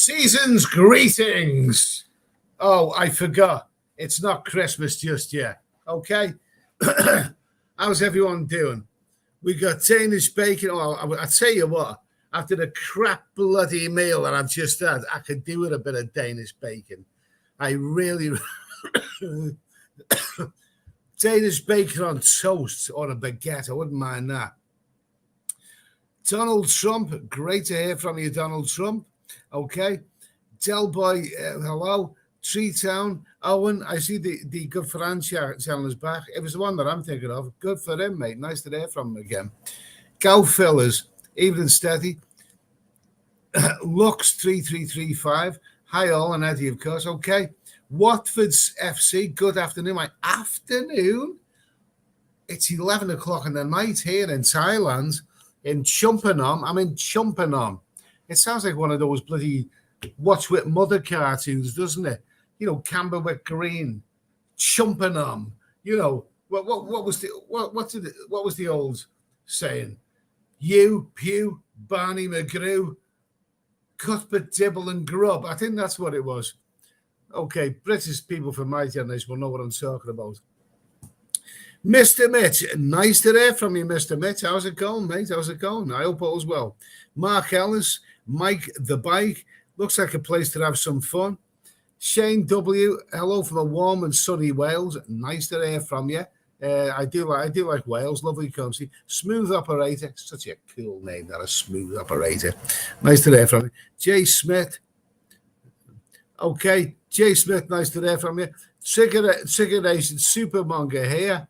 Season's greetings. Oh, I forgot. It's not Christmas just yet. Okay. How's everyone doing? We got Danish bacon. Oh, I tell you what, after the crap bloody meal that I've just had, I could do with a bit of Danish bacon. I really Danish bacon on toast or a baguette. I wouldn't mind that. Donald Trump. Great to hear from you, Donald Trump. Okay. Del Boy, hello. Tree Town. Owen, I see the Good for Ann channel is back. It was the one that I'm thinking of. Good for him, mate. Nice to hear from him again. Go Fillers, evening steady. Lux 3335. Hi all, and Eddie, of course. Okay. Watford's FC. Good afternoon. My afternoon. It's 11 o'clock in the night here in Thailand, in Chumphon. I'm in Chumphon. It sounds like one of those bloody Watch With Mother cartoons, doesn't it? You know, Camberwick Green, Chumphon. You know, what was the old saying? You, Pew, Barney McGrew, Cuthbert, Dibble and Grub. I think that's what it was. Okay, British people from my generation will know what I'm talking about. Mr. Mitch, nice to hear from you, Mr. Mitch. How's it going, mate? How's it going? I hope all's well. Mark Ellis, Mike the Bike, looks like a place to have some fun. Shane W, hello from a warm and sunny Wales. Nice to hear from you. I do like Wales, lovely country. Smooth Operator, such a cool name, that a Smooth Operator. Nice to hear from you. Jay Smith. Okay, Jay Smith, nice to hear from you. Trigger Nation Supermonger here.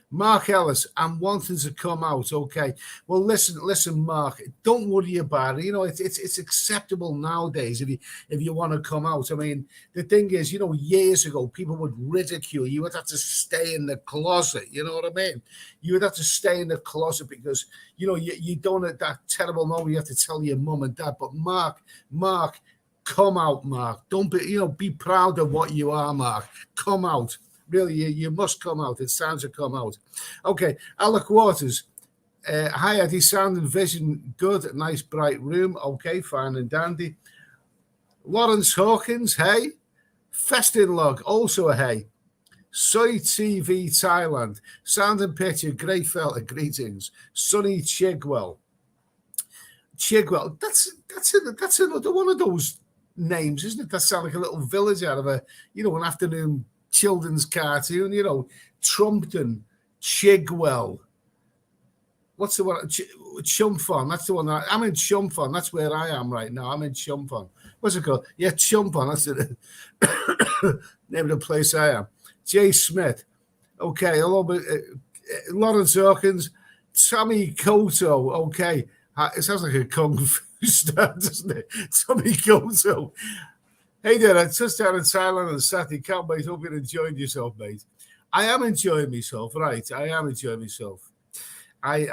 Mark Ellis, I'm wanting to come out. Okay. Well, listen, Mark, don't worry about it. You know, it's acceptable nowadays if you want to come out. I mean, the thing is, you know, years ago, people would ridicule you. You would have to stay in the closet. You know what I mean? You would have to stay in the closet because, you know, you don't at that terrible moment, you have to tell your mum and dad. But Mark, come out, Mark. Don't be, you know, be proud of what you are, Mark. Come out. Really, you must come out. It's time to come out. Okay, Alec Waters. Hi, Eddie. Sound and vision good. Nice, bright room. Okay, fine and dandy. Lawrence Hawkins. Hey. Festin Log. Also a hey. Soy TV Thailand. Sound and picture. Great fella. Greetings. Sunny Chigwell. That's another one of those names, isn't it? That sounds like a little village out of an afternoon children's cartoon, you know, Trumpton, Chigwell. What's the one? Chumphon. That's the one. I'm in Chumphon. That's where I am right now. I'm in Chumphon. What's it called? Yeah, Chumphon. That's the name of the place I am. Jay Smith. Okay, a little bit. Lawrence Hawkins. Tommy Koto. Okay. It sounds like a kung fu star, doesn't it? Tommy Koto. Hey there, I just down in Thailand on Saturday. Can't wait. Hope you're enjoying yourself, mate. I am enjoying myself, right? I am enjoying myself. I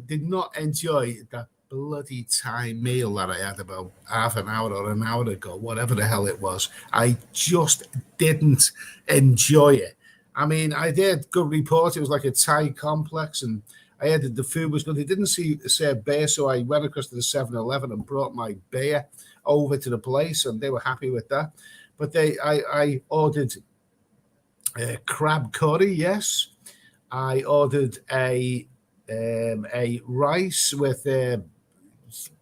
did not enjoy that bloody Thai meal that I had about half an hour or an hour ago, whatever the hell it was. I just didn't enjoy it. I mean, I did good report. It was like a Thai complex, and I heard that the food was good. They didn't say beer, so I went across to the 7-Eleven and brought my beer over to the place, and they were happy with that. But I ordered crab curry, yes. I ordered a rice with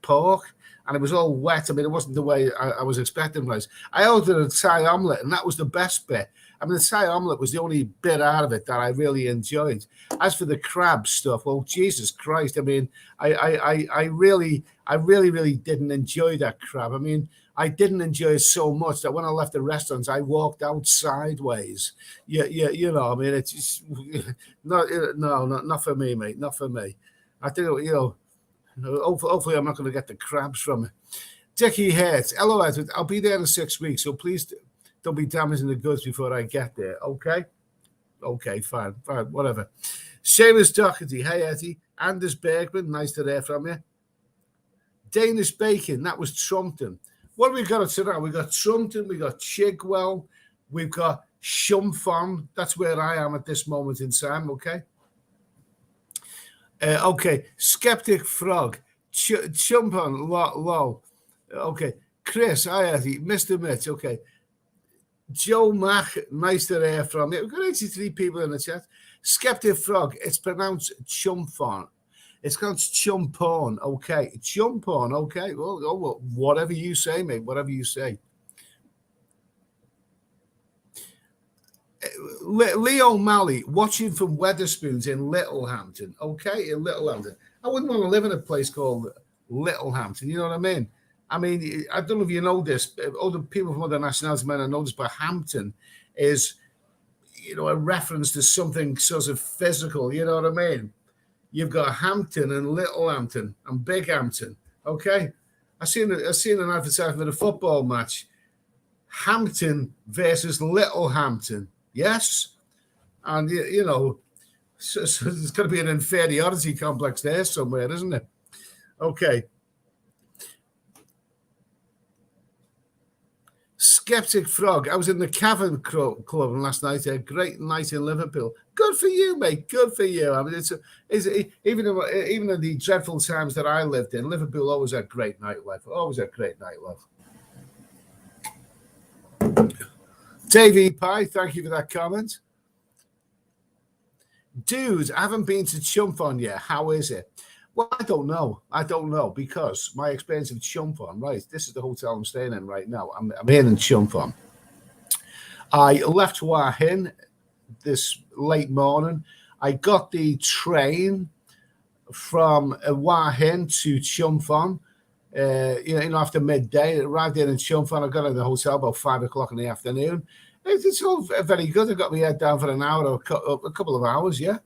pork, and it was all wet. I mean, it wasn't the way I was expecting rice. I ordered a Thai omelette, and that was the best bit. I mean, the Thai omelette was the only bit out of it that I really enjoyed. As for the crab stuff, well, Jesus Christ! I mean, I really didn't enjoy that crab. I mean, I didn't enjoy it so much that when I left the restaurants, I walked out sideways. Yeah, you know. I mean, it's just not for me, mate. Not for me. I think, you know. Hopefully, I'm not going to get the crabs from it. Dickie Hertz, hello, Edward. I'll be there in 6 weeks, so please don't be damaging the goods before I get there, okay? Okay, fine, whatever. Seamus Doherty, hey, Eddie. Anders Bergman, nice to hear from you. Danish Bacon, that was Chumphon. What have we got tonight? We got Chumphon, we got Chigwell, we've got Chumphon. That's where I am at this moment in time, okay? Okay, Skeptic Frog, Chumphon, lol. Okay, Chris, Eddie, Mr. Mitch, okay. Joe Mack, nice to hear from you. We've got 83 people in the chat. Skeptic Frog, it's pronounced Chumphon. It's pronounced Chumphon, okay. Chumphon, okay. Well, whatever you say, mate, whatever you say. Leo Malley, watching from Wetherspoons in Littlehampton. Okay, in Littlehampton. I wouldn't want to live in a place called Littlehampton, you know what I mean? I mean, I don't know if you know this, other people from other nationalities might not know this, but Hampton is, you know, a reference to something sort of physical, you know what I mean? You've got Hampton and Littlehampton and Bighampton, okay? I seen an advertisement for a football match. Hampton versus Littlehampton. Yes, and you know, so there's got to be an inferiority complex there somewhere, isn't it? Okay. Skeptic Frog. I was in the Cavern Club last night. A great night in Liverpool. Good for you, mate. Good for you. I mean, even in the dreadful times that I lived in, Liverpool always had great nightlife. Always had great nightlife. Davey Pie, thank you for that comment. Dude, I haven't been to Chumphon yet. How is it? Well, I don't know because my experience of Chumphon, right? This is the hotel I'm staying in right now. I'm here in Chumphon. I left Hua Hin this late morning. I got the train from Hua Hin to Chumphon. You know, after midday, arrived there in Chumphon. I got in the hotel about 5 o'clock in the afternoon. It's all very good. I got my head down for an hour or a couple of hours, yeah.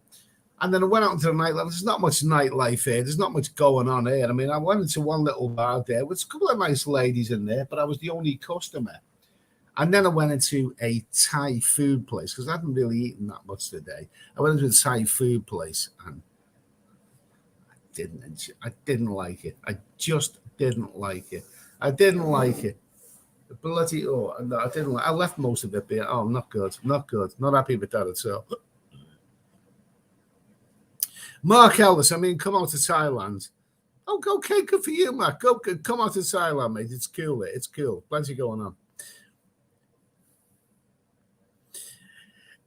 And then I went out into the nightlife. There's not much nightlife here. There's not much going on here. I mean, I went into one little bar there with a couple of nice ladies in there, but I was the only customer. And then I went into a Thai food place because I hadn't really eaten that much today. I went into a Thai food place and I didn't like it. I just didn't like it. I didn't like it. Bloody no, I didn't like. I left most of it being not good, not happy with that at all. Mark Ellis, I mean, come out to Thailand. Oh, okay, good for you, Mark. Come out to Thailand, mate. It's cool. It's cool. Plenty going on.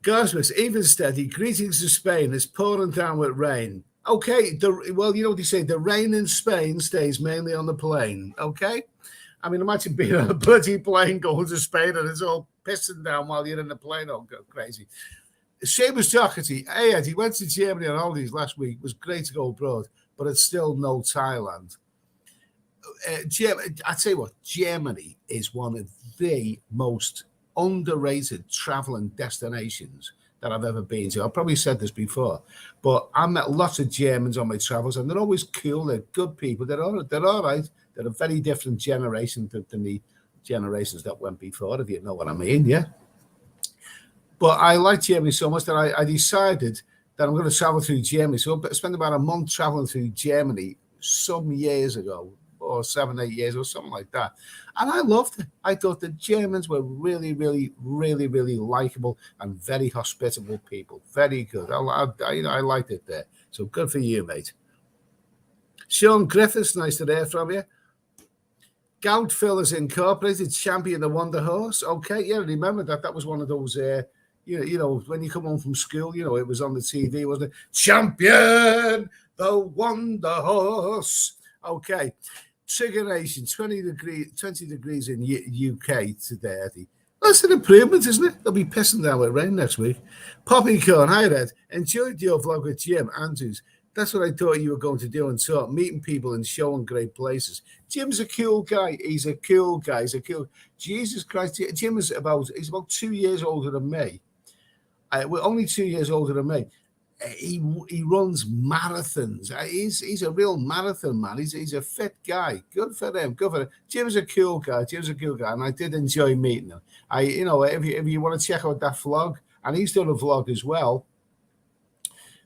Gosmus, even steady. Greetings to Spain. It's pouring down with rain. Okay, well, you know what they say, the rain in Spain stays mainly on the plane, okay? I mean, imagine being on a bloody plane going to Spain and it's all pissing down while you're in the plane. Oh, God, crazy. Seamus Doherty, hey, Ed, he went to Germany on holidays last week. It was great to go abroad, but it's still no Thailand. I tell you what, Germany is one of the most underrated traveling destinations that I've ever been to. I've probably said this before, but I met lots of Germans on my travels, and they're always cool. They're good people. They're all right. They're a very different generation than generations that went before, if you know what I mean, yeah. But I like Germany so much that I decided that I'm going to travel through Germany. So I spent about a month traveling through Germany some years ago, or 7, 8 years or something like that. And I loved it. I thought the Germans were really, really, really, really likable and very hospitable people. Very good. I liked it there. So good for you, mate. Sean Griffiths, nice to hear from you. Gout Fillers Incorporated, champion the Wonder Horse. Okay, yeah, remember that. That was one of those, you know, when you come home from school, you know, it was on the TV, wasn't it? Champion the Wonder Horse. Okay. Trigger Nation, 20 degrees in UK today, Eddie. That's an improvement, isn't it? They'll be pissing down with rain next week. Poppycorn, hi, Red. Enjoyed your vlog with Jim Andrews. That's what I thought you were going to do and sort meeting people and showing great places. Jim's a cool guy. He's a cool guy. He's a cool. Jesus Christ. Jim is he's about 2 years older than me. We're only 2 years older than me. He runs marathons. He's a real marathon man. He's a fit guy. Good for him. Good for him. Jim's a cool guy. And I did enjoy meeting him. You know, if you want to check out that vlog, and he's done a vlog as well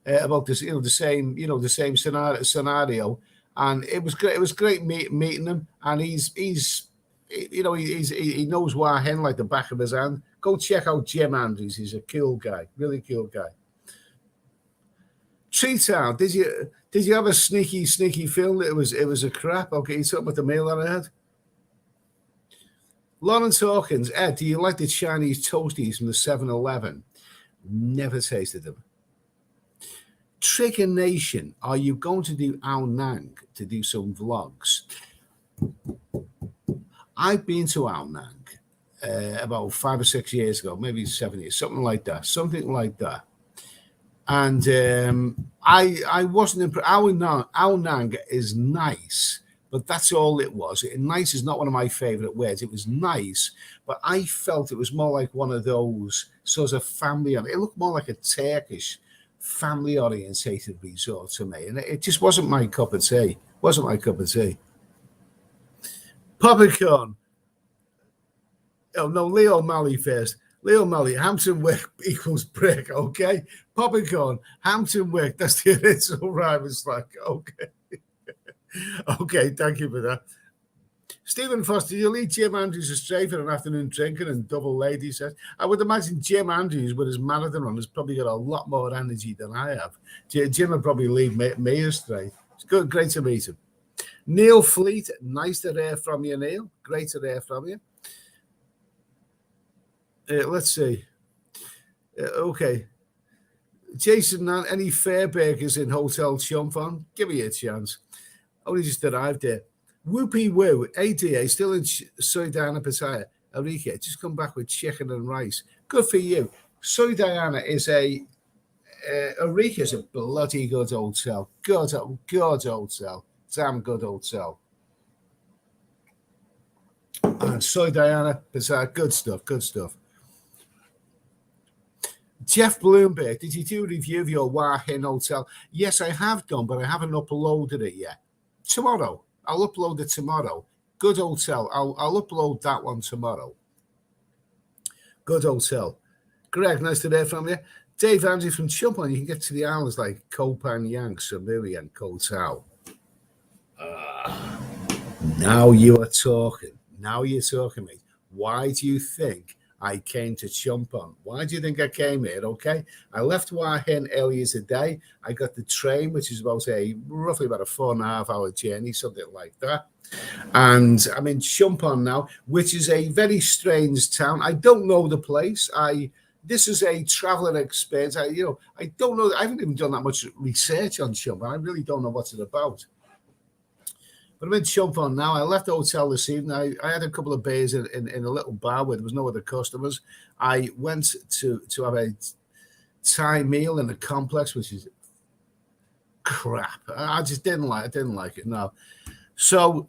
about this, you know, the same scenario, and it was great. It was great meeting him, and he knows Wahen like the back of his hand. Go check out Jim Andrews. He's a cool guy, really cool guy. Tree Town, did you have a sneaky feeling that it was a crap? Okay, you talking about the mail that I had. Lawrence Hawkins, Ed, do you like the Chinese toasties from the 7-Eleven? Never tasted them. Trigger Nation, are you going to do Ao Nang to do some vlogs? I've been to Ao Nang about 5 or 6 years ago, maybe 7 years, something like that. And I wasn't impressed. Ao Nang is nice, but that's all it was. Nice is not one of my favorite words. It was nice, but I felt it was more like one of those sort of family. It looked more like a Turkish family-orientated resort to me, and it just wasn't my cup of tea. Popcorn. Oh no, Leo Malley first. Leo Malley, Hampton Wick equals brick, okay? Popcorn, Hampton Wick, that's the original rhyme. It's like, okay. Okay, thank you for that. Stephen Foster, you lead Jim Andrews astray for an afternoon drinking and double lady says. I would imagine Jim Andrews with his marathon run has probably got a lot more energy than I have. Jim would probably lead me astray. It's good, great to meet him. Neil Fleet, nice to hear from you, Neil. Great to hear from you. Let's see. Okay. Jason, any fair burgers in Hotel Chumphon? Give me a chance. Only just arrived there. Whoopie woo. ADA, still in Soy Diana Pattaya. Enrique, just come back with chicken and rice. Good for you. Soy Diana is Enrique is a bloody good hotel. Good hotel. Damn good hotel. And Soy Diana Pattaya, good stuff. Jeff Bloomberg, did you do a review of your Wahen hotel? Yes, I have done, but I haven't uploaded it yet. Tomorrow. I'll upload it tomorrow. Good hotel. I'll upload that one tomorrow. Good hotel. Greg, nice to hear from you. Dave Andrews from Chumphon. You can get to the islands like Koh Phangan, Samui, and Koh Tao. Now you are talking. Now you're talking, mate. Why do you think I came to Chumphon? Why do you think I came here? Okay, I left Wahen earlier today. I got the train, which is roughly about a 4.5 hour journey, something like that. And I'm in Chumphon now, which is a very strange town. I don't know the place. This is a traveling experience. I don't know. I haven't even done that much research on Chumphon. I really don't know what's it about. But I'm in Chumphon now. I left the hotel this evening. I had a couple of beers in a little bar where there was no other customers. I went to have a Thai meal in the complex, which is crap. I just didn't like it. No. So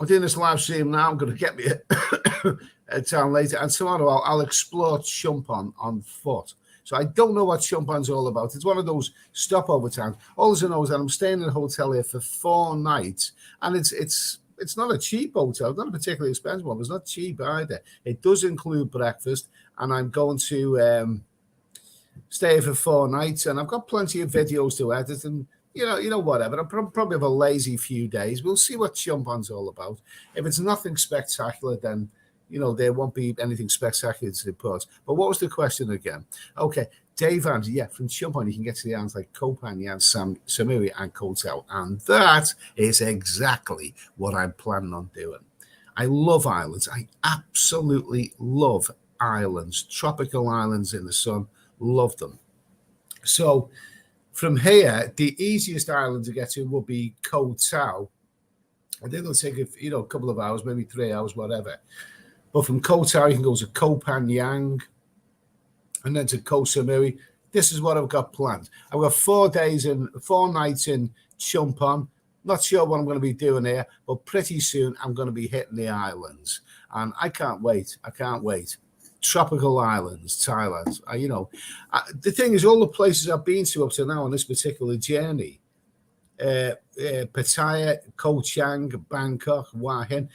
I'm doing this live stream now. I'm going to get me a town later. And tomorrow I'll explore Chumphon on foot. So I don't know what Chumphon's all about. It's one of those stopover towns. All I know is that I'm staying in a hotel here for 4 nights, and it's it's not a cheap hotel, not a particularly expensive one, but it's not cheap either. It does include breakfast, and I'm going to stay for 4 nights, and I've got plenty of videos to edit, and whatever. I'll probably have a lazy few days. We'll see what Chumphon's all about. If it's nothing spectacular, then there won't be anything spectacular to report. But what was the question again? Okay, Dave Andrews, yeah, from Chumphon, you can get to the islands like Koh Phangan, Samui, and Koh Tao. And that is exactly what I'm planning on doing. I love islands. I absolutely love islands. Tropical islands in the sun. Love them. So from here, the easiest island to get to will be Koh Tao. I think it'll take a couple of hours, maybe 3 hours, whatever. But from Koh Tao, you can go to Koh Phangan and then to Koh Samui. This is what I've got planned. I've got 4 nights in Chumphon. Not sure what I'm going to be doing here, but pretty soon I'm going to be hitting the islands. And I can't wait. I can't wait. Tropical islands, Thailand. The thing is, all the places I've been to up to now on this particular journey, Pattaya, Koh Chang, Bangkok, Hua Hin,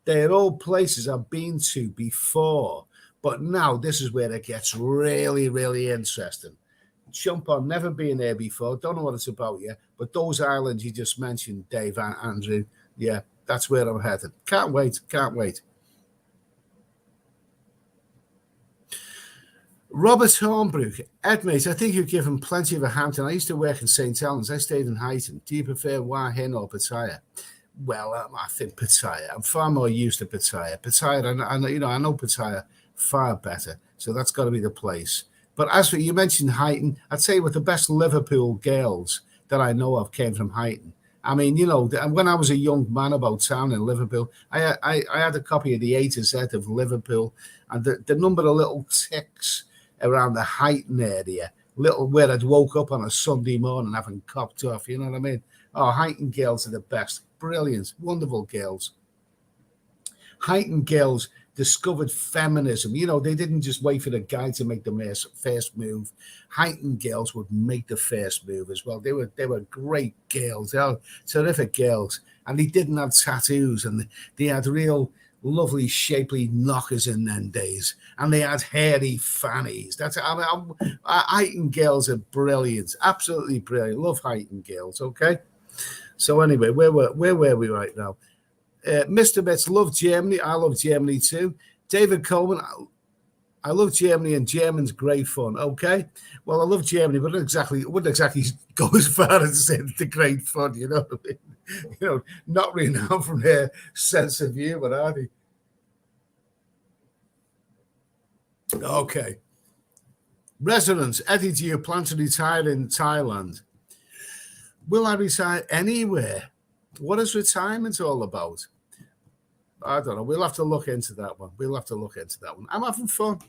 they're all places I've been to before. But now this is where it gets really, really interesting. Chumphon, never been there before. Don't know what it's about yet. But those islands you just mentioned, Dave and Andrew, yeah, that's where I'm headed. Can't wait. Can't wait. Robert Hornbrook, Ed, mate, I think you've given plenty of a hand. And I used to work in St. Helens. I stayed in Highton. Do you prefer Hua Hin or Pattaya? Well, I think Pattaya. I'm far more used to Pattaya. Pattaya, I know Pattaya far better. So that's got to be the place. But as for you mentioned Highton, I'd say with the best Liverpool girls that I know of came from Highton. I mean, when I was a young man about town in Liverpool, I had a copy of the A to Z of Liverpool, and the number of little ticks around the Highton area, where I'd woke up on a Sunday morning having copped off, you know what I mean? Oh, Highton girls are the best. Brilliant. Wonderful girls. Highton girls discovered feminism. They didn't just wait for the guy to make the first move. Highton girls would make the first move as well. They were great girls. They were terrific girls. And they didn't have tattoos, and they had real lovely shapely knockers in them days, and they had hairy fannies. Highton girls are brilliant, absolutely brilliant. Love Highton girls. Okay, so anyway, where were we right now? Mr. Betts, love Germany. I love Germany too. David Coleman, I love Germany, and German's great fun. Okay, well, I love Germany, but wouldn't exactly go as far as saying the great fun. You know what I mean? Not renowned from their sense of humor, are they? Okay. Residents, Eddie, do you plan to retire in Thailand? Will I retire anywhere? What is retirement all about? I don't know. We'll have to look into that one. I'm having fun.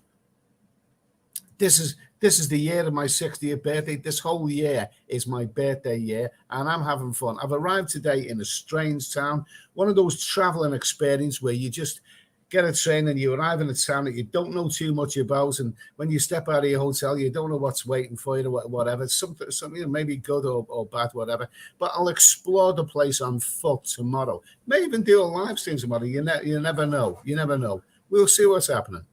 This is the year of my 60th birthday. This whole year is my birthday year, and I'm having fun. I've arrived today in a strange town, one of those traveling experiences where you just get a train and you arrive in a town that you don't know too much about, and when you step out of your hotel, you don't know what's waiting for you or whatever. Something maybe good or bad, whatever. But I'll explore the place on foot tomorrow. May even do a live stream tomorrow. You never know. You never know. We'll see what's happening.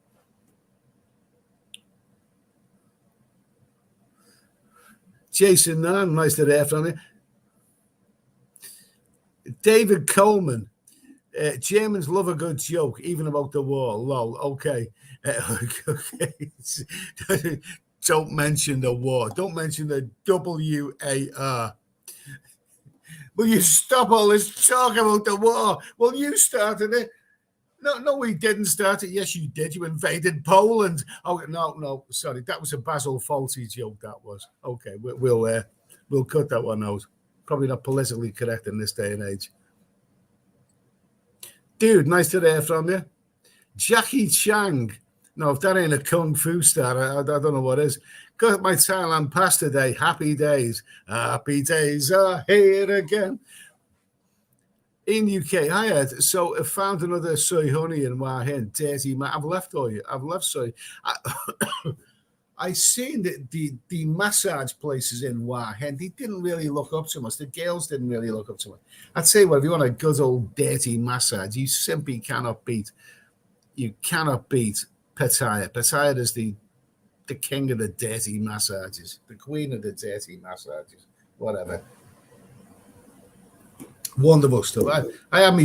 Jason Nunn, nice to hear from you. David Coleman, Germans love a good joke, even about the war. Lol. Okay. Okay. Don't mention the war. Don't mention the WAR. Will you stop all this talk about the war? Well, you started it. No, we didn't start it. Yes, you did. You invaded Poland. Oh, no, sorry. That was a Basil Fawlty joke, that was. Okay, we'll cut that one out. Probably not politically correct in this day and age. Dude, nice to hear from you. Jackie Chang. No, if that ain't a kung fu star, I don't know what is. Got my Thailand pass today. Happy days. Happy days are here again. In UK, hi Ed. So I found another soy honey in Hua Hin. Dirty man. I've left soy. I seen the massage places in Warhead. They didn't really look up to much. The girls didn't really look up to much. I'd say, well, if you want a good old dirty massage, you simply cannot beat. You cannot beat Pattaya. Pattaya is the king of the dirty massages, the queen of the dirty massages, whatever. Wonderful stuff. I had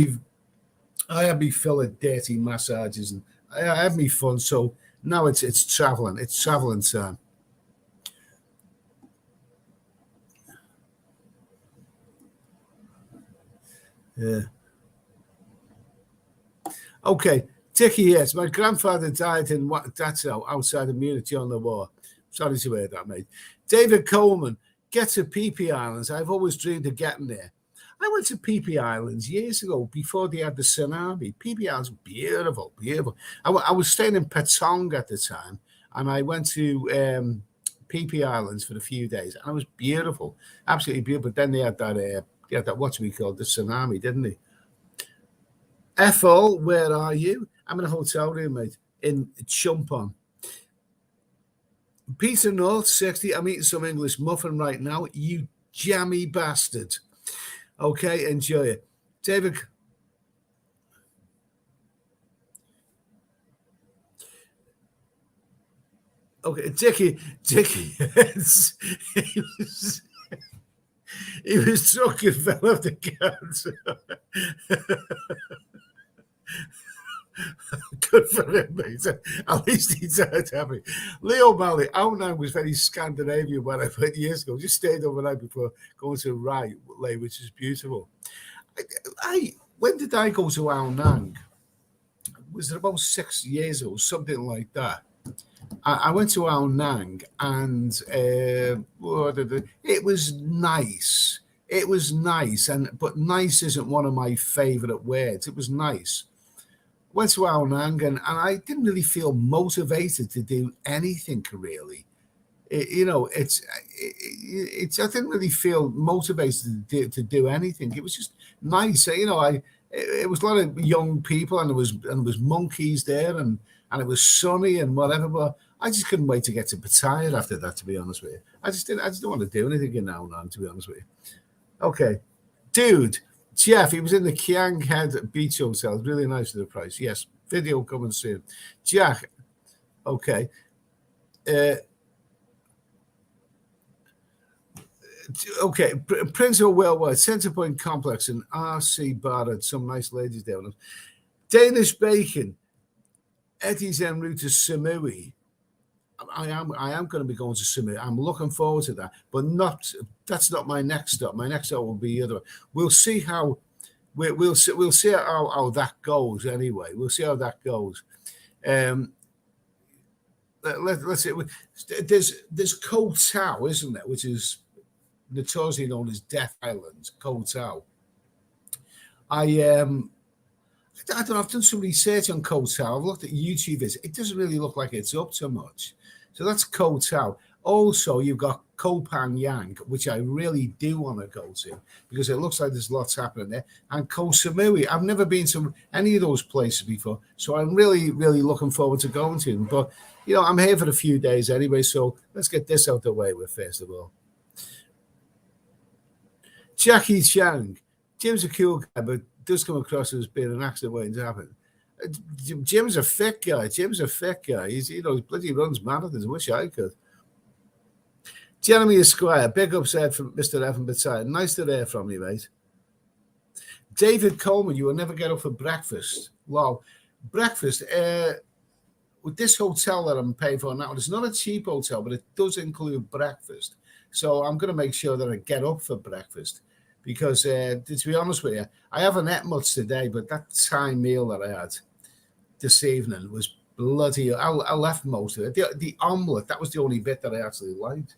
me fill of dirty massages, and I had me fun. So now it's traveling. It's traveling time. Yeah. Okay. Dickie, yes. My grandfather died in Dachau outside of Munich during the war. Sorry to hear that, mate. David Coleman, get to PP Islands. I've always dreamed of getting there. I went to PP Islands years ago before they had the tsunami. PP Islands, beautiful, beautiful. I was staying in Patong at the time, and I went to PP Islands for a few days, and it was beautiful, absolutely beautiful. But then they had that what we call the tsunami, didn't they? Ethel, where are you? I'm in a hotel room, mate, in Chumphon. Peter North, 60. I'm eating some English muffin right now. You jammy bastard. Okay, enjoy it. David. Okay, Dickie, he was drunk and fell off the couch. Good for him, mate. At least he died happy. Leo Malley, Aonang was very Scandinavian when I went years ago. Just stayed overnight before going to Rai, which is beautiful. When did I go to Aonang? Was it about 6 years ago, something like that? I went to Aonang, and it was nice. It was nice, but nice isn't one of my favorite words. It was nice. Went to Aonang, and I didn't really feel motivated to do anything really. I didn't really feel motivated to do anything. It was just nice. It was a lot of young people, and there was monkeys there, and it was sunny and whatever. But I just couldn't wait to get to Pattaya after that. To be honest with you, I just didn't want to do anything in Aonang. To be honest with you, okay, dude. Jeff, he was in the Kiang Head Beach Hotel. Really nice for the price. Yes, video coming soon. Jack, okay. Okay, Prince of Worldwide, Centre Point Complex and RC Bar had some nice ladies down. Danish Bacon, Eddie's en route to Samui. I am going to be going to Samui. I'm looking forward to that, but that's not my next stop. My next stop will be the other. We'll see how we'll see how that goes. Anyway, we'll see how that goes. Let's see. There's Koh Tao, isn't there? Which is notoriously known as Death Island, Koh Tao. I don't know. I've done some research on Koh Tao. I've looked at YouTube. It doesn't really look like it's up to much. So that's Koh Tao. Also, you've got Koh Phangan, which I really do want to go to because it looks like there's lots happening there. And Koh Samui. I've never been to any of those places before, so I'm really, really looking forward to going to them. But I'm here for a few days anyway, so let's get this out the way with first of all. Jackie Chang. Jim's a cool guy, but does come across as being an accident waiting to happen. Jim's a fit guy. He's bloody runs marathons. I wish I could. Jeremy Esquire, big upset from Mr. Evan Battaglia. Nice to hear from you, mate. David Coleman, you will never get up for breakfast. Wow. Breakfast, with this hotel that I'm paying for now, it's not a cheap hotel, but it does include breakfast. So I'm going to make sure that I get up for breakfast because, to be honest with you, I haven't ate much today, but that Thai meal that I had this evening was bloody. I left most of it. The omelette, that was the only bit that I actually liked.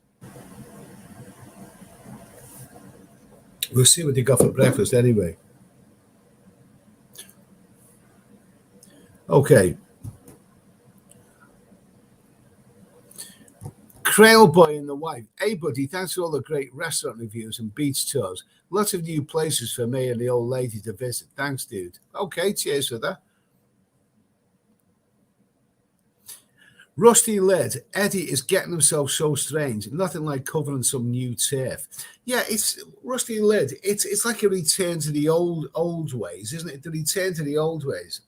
We'll see what they got for breakfast anyway. Okay. Crail Boy and the wife. Hey, buddy, thanks for all the great restaurant reviews and beach tours. Lots of new places for me and the old lady to visit. Thanks, dude. Okay, cheers for that. Rusty Lid, Eddie is getting himself so strange. Nothing like covering some new turf. Yeah, it's Rusty Lid. It's like a return to the old ways, isn't it? The return to the old ways.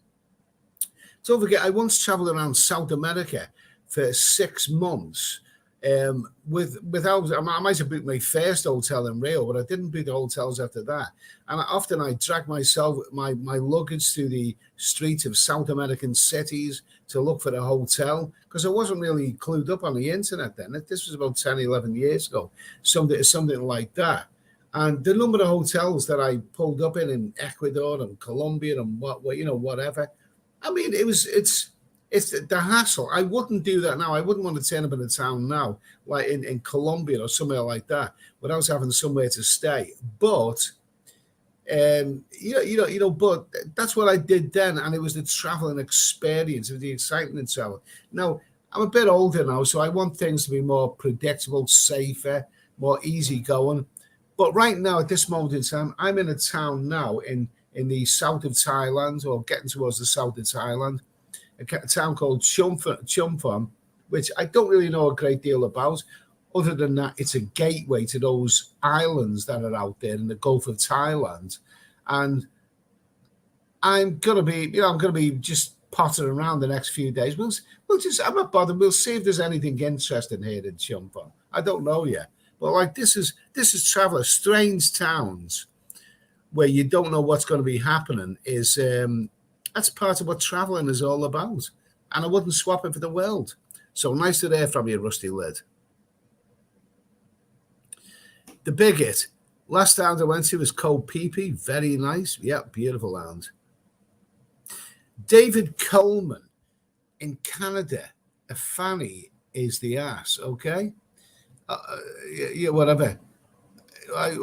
Don't forget, I once travelled around South America for 6 months. Without, I might have booked my first hotel in Rio, but I didn't book the hotels after that. And often I dragged my luggage through the streets of South American cities to look for a hotel because I wasn't really clued up on the internet then. This was about 10, 11 years ago, something like that. And the number of hotels that I pulled up in Ecuador and Colombia and whatever. I mean, it's the hassle. I wouldn't do that now. I wouldn't want to turn up in a town now, like in Colombia or somewhere like that, without having somewhere to stay. But but that's what I did then, and it was the traveling experience, of the excitement of travel. Now I'm a bit older now, so I want things to be more predictable, safer, more easygoing. But right now, at this moment in time, I'm in a town now in the south of Thailand, or getting towards the south of Thailand, a town called Chumphon, which I don't really know a great deal about. Other than that, it's a gateway to those islands that are out there in the Gulf of Thailand. And I'm gonna be just pottering around the next few days. I'm not bothered. We'll see if there's anything interesting here in Chumphon. I don't know yet. But like this is traveler, strange towns where you don't know what's going to be happening is that's part of what traveling is all about. And I wouldn't swap it for the world. So nice to hear from you, Rusty Lid. The Bigot. Last lounge I went to was Cold Pee. Very nice. Yeah, beautiful lounge. David Coleman in Canada. A fanny is the ass, okay? Yeah, whatever. Sort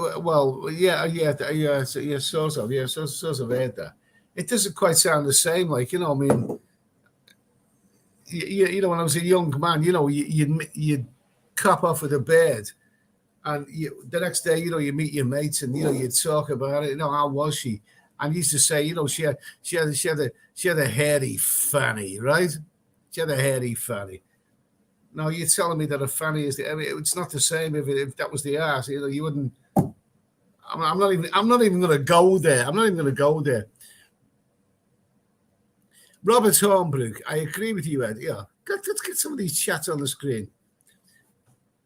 of heard that. It doesn't quite sound the same, like, you know, I mean, when I was a young man, you'd cop off with a bird, and the next day, you meet your mates, and you talk about it. How was she? And you used to say, she had a hairy fanny, right? She had a hairy fanny. No, you're telling me that a fanny is it's not the same if that was the ass. You wouldn't. I'm not even going to go there. I'm not even going to go there. Robert Hornbrook, I agree with you, Ed. Yeah, let's get some of these chats on the screen.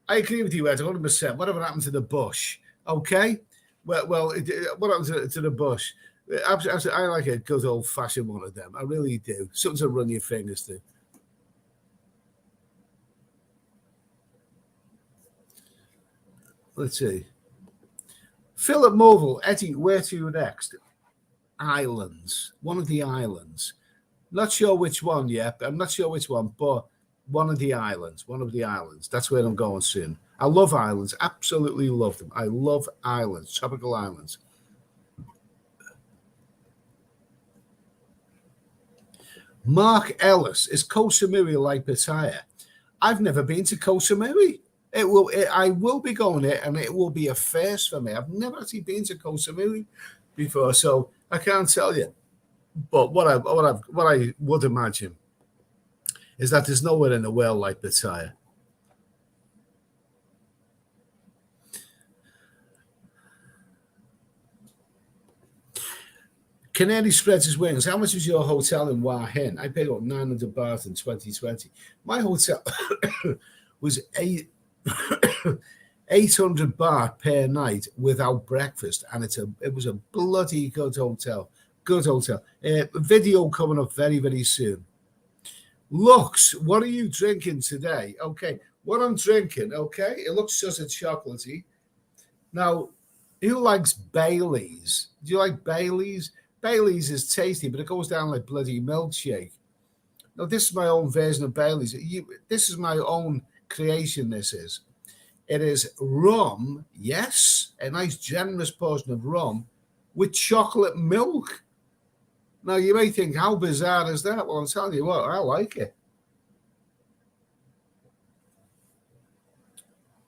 I agree with you, Ed, 100%. Whatever happened to the bush? Okay. Well, what happened to the bush? I like a good old-fashioned one of them. I really do. Something to run your fingers through. Let's see. Philip Moville, Eddie, where to next? Islands. One of the islands. Not sure which one yet. I'm not sure which one, but one of the islands. One of the islands. That's where I'm going soon. I love islands. Absolutely love them. I love islands, tropical islands. Mark Ellis, is Koh Samui like Pattaya? I've never been to Koh Samui. I will be going there, and it will be a first for me. I've never actually been to Koh Samui before, so I can't tell you. But what I would imagine is that there's nowhere in the world like Pattaya. Canary spreads his wings. How much was your hotel in Hua Hin? I paid about 900 baht in 2020. My hotel was 800 baht per night without breakfast, and it was a bloody good hotel. Good hotel. Video coming up very, very soon. Lux, what are you drinking today? Okay, what I'm drinking, okay, it looks just a chocolatey. Now, who likes Baileys? Do you like Baileys? Baileys is tasty, but it goes down like bloody milkshake. Now, this is my own version of Baileys. This is my own creation, this is. It is rum, yes, a nice generous portion of rum with chocolate milk. Now, you may think, how bizarre is that? Well, I'm telling you what, I like it.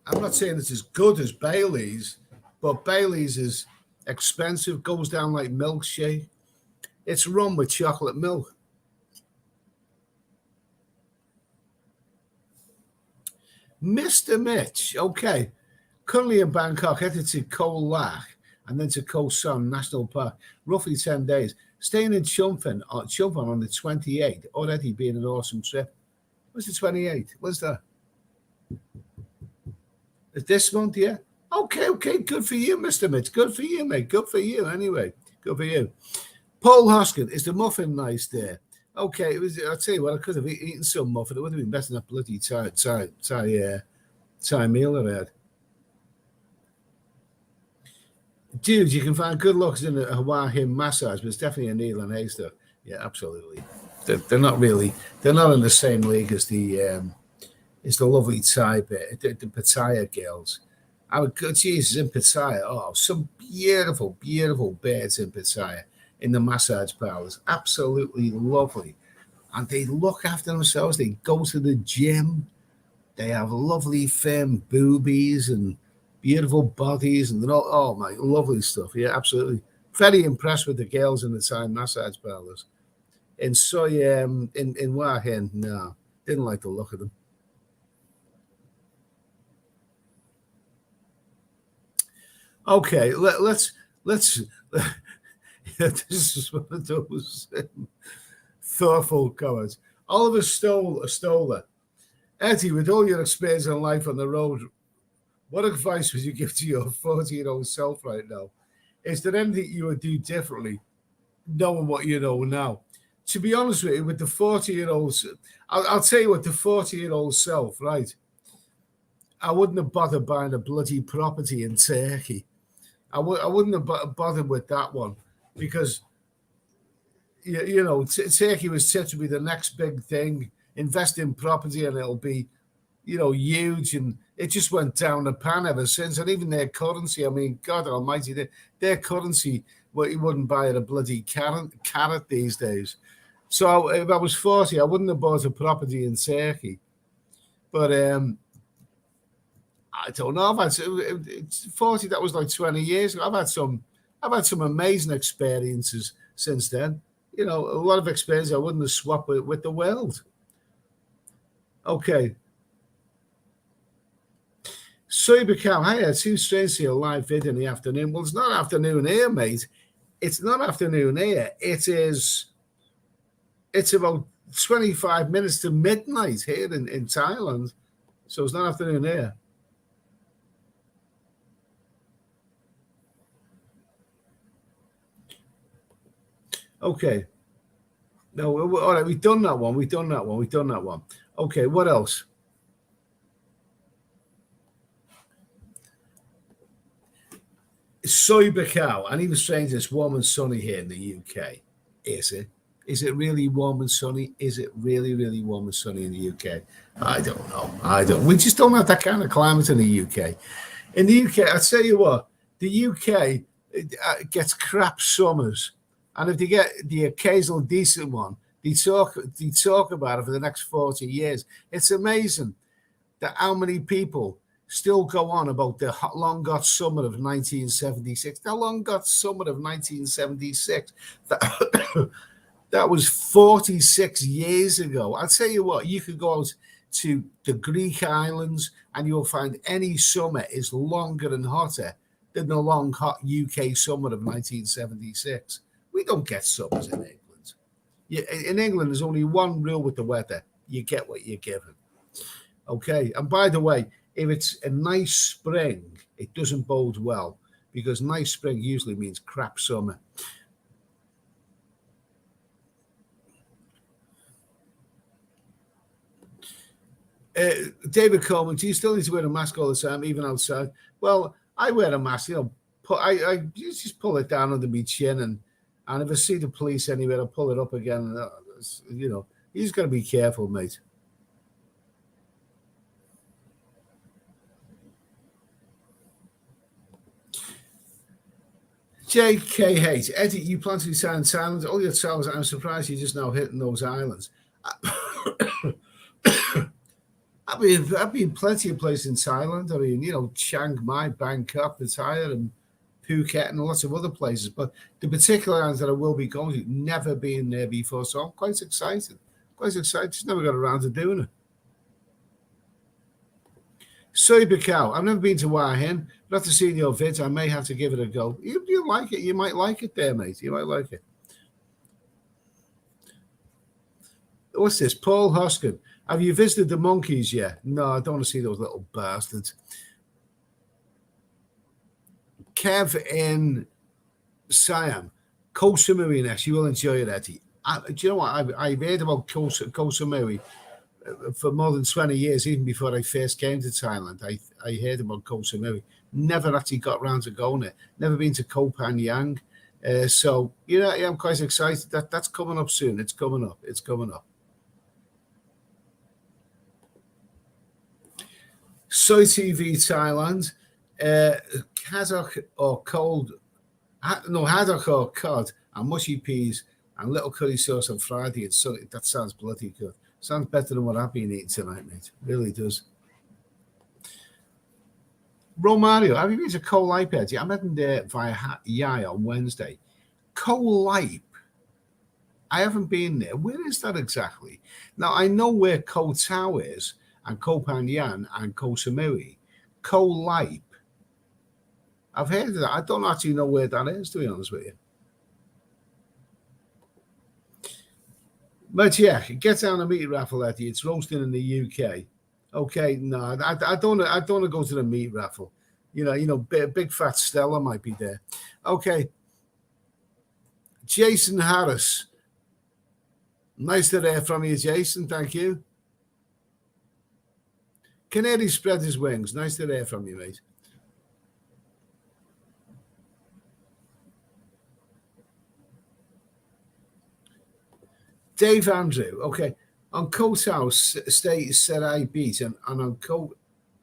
I'm not saying it's as good as Baileys, but Baileys is expensive, goes down like milkshake. It's rum with chocolate milk. Mr. Mitch, okay. Currently in Bangkok, headed to Koh Lak and then to Koh Son National Park, roughly 10 days. Staying in Chumphon on the 28th, already being an awesome trip. What's the 28th? What's that? Is this month, yeah? Okay. Good for you, Mr. Mitch. Good for you, mate. Good for you, anyway. Good for you. Paul Hoskin, is the muffin nice there? Okay, I'll tell you what, I could have eaten some muffin. It would have been better than that bloody Thai meal I had. Dude, you can find good looks in a Hawaiian massage, but it's definitely a needle and haystack. Yeah, absolutely. They're not in the same league as the lovely Thai bit, the Pattaya girls. I would go, Jesus, in Pattaya. Oh, some beautiful, beautiful beds in Pattaya in the massage parlors. Absolutely lovely. And they look after themselves. They go to the gym. They have lovely, firm boobies and beautiful bodies. And they're all, oh, my, lovely stuff. Yeah, absolutely. Very impressed with the girls in the Thai massage parlors. In Hua Hin, no, didn't like the look of them. Okay, let's. This is one of those thoughtful comments. Oliver Stoller. Eddie, with all your experience in life on the road, what advice would you give to your 40-year-old self right now? Is there anything you would do differently, knowing what you know now? To be honest with you, with the 40-year-olds, I'll tell you what, the 40-year-old self, right? I wouldn't have bothered buying a bloody property in Turkey. I wouldn't have bothered with that one because, Turkey was said to be the next big thing. Invest in property and it'll be, huge. And it just went down the pan ever since. And even their currency, I mean, God almighty, their currency, well, you wouldn't buy at a bloody carrot these days. So if I was 40, I wouldn't have bought a property in Turkey. But I don't know. I've had 40. That was like 20 years ago. I've had some amazing experiences since then. A lot of experience I wouldn't have swapped with the world. Okay. Cybercam, hey, it seems strange to see a live vid in the afternoon. Well, it's not afternoon here, mate. It's not afternoon here. It's about 25 minutes to midnight here in Thailand. So it's not afternoon here. Okay. No, all right, we've done that one. Okay, what else? Cybercow. And even strange, it's warm and sunny here in the UK. Is it? Is it really warm and sunny? Is it really, really warm and sunny in the UK? I don't know. We just don't have that kind of climate in the UK. In the UK, I tell you what, the UK gets crap summers. And if they get the occasional decent one, they talk about it for the next 40 years. It's amazing that how many people still go on about the long got summer of 1976. The long got summer of 1976. That was 46 years ago. I'll tell you what, you could go out to the Greek islands and you'll find any summer is longer and hotter than the long, hot UK summer of 1976. We don't get summers in England. In England, there's only one rule with the weather. You get what you're given. Okay? And by the way, if it's a nice spring, it doesn't bode well because nice spring usually means crap summer. David Coleman, do you still need to wear a mask all the time, even outside? Well, I wear a mask. I just pull it down under my chin, and if I see the police anywhere, I pull it up again. You just got to be careful, mate. JKH, Eddie, you plan to be in Thailand. All your travels, I'm surprised you're just now hitting those islands. I've been plenty of places in Thailand. I mean, Chiang Mai, Bangkok, Pattaya, and Phuket, and lots of other places. But the particular islands that I will be going to, never been there before, so I'm quite excited. Just never got around to doing it. Soy Bacau. I've never been to Wahin, but after seeing your vids, I may have to give it a go. You like it. You might like it there, mate. You might like it. What's this? Paul Hoskin. Have you visited the monkeys yet? No, I don't want to see those little bastards. Kev in Siam. Koh Samui next. You will enjoy it, Eddie. Do you know what? I've heard about Koh Samui for more than 20 years, even before I first came to Thailand. I heard about Koh Samui. Never actually got around to going there. Never been to Koh Phangan. So, yeah, I'm quite excited. That's coming up soon. It's coming up. It's coming up. Soy TV Thailand. Haddock or cold. No, haddock or cod and mushy peas and little curry sauce on Friday. That sounds bloody good. Sounds better than what I've been eating tonight, mate. Really does. Romario, have you been to Koh Lipe, Eddie? I'm heading there via Yai on Wednesday. Koh Lipe. I haven't been there. Where is that exactly? Now, I know where Koh Tao is and Koh Phangan and Koh Samui. Koh Lipe. I've heard of that. I don't actually know where that is, to be honest with you. But yeah, get down a meat raffle, Eddie. It's roasting in the UK. Okay, no, I don't want to go to the meat raffle. Big fat Stella might be there. Okay. Jason Harris. Nice to hear from you, Jason. Thank you. Canary spread his wings. Nice to hear from you, mate. Dave Andrew, okay. On Koh Tao, stay Serai Beach, and on Koh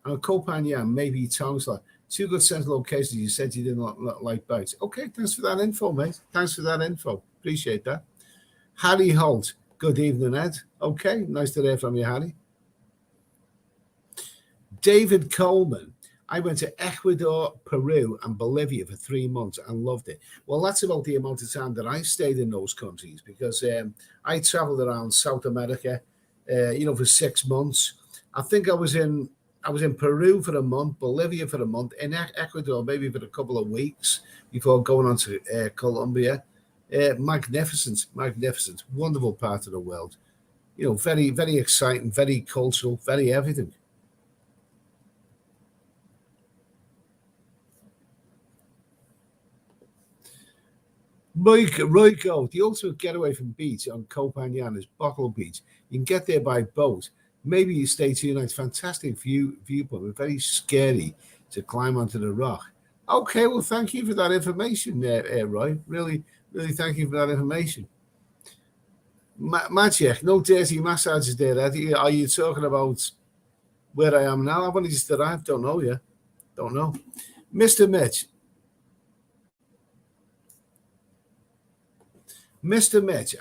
Phangan, maybe Townsline. Two good central locations. You said you didn't like bites. Okay, thanks for that info, mate. Thanks for that info. Appreciate that. Harry Holt, good evening, Ed. Okay, nice to hear from you, Harry. David Coleman, I went to Ecuador, Peru, and Bolivia for 3 months and loved it. Well, that's about the amount of time that I stayed in those countries because I traveled around South America, for 6 months. I think I was in Peru for a month, Bolivia for a month, in Ecuador maybe for a couple of weeks before going on to Colombia. Magnificent, wonderful part of the world. Very, very exciting, very cultural, very everything. Royco, the ultimate getaway from beach on Koh Phangan is Bottle Beach. You can get there by boat. Maybe you stay 2 nights. Fantastic viewpoint, but very scary to climb onto the rock. Okay, well, thank you for that information, Roy. Really, really thank you for that information. Magic, no dirty massages there, Eddie. Are you talking about where I am now? I've only just arrived. Don't know yet. Don't know. Mr. Mitch,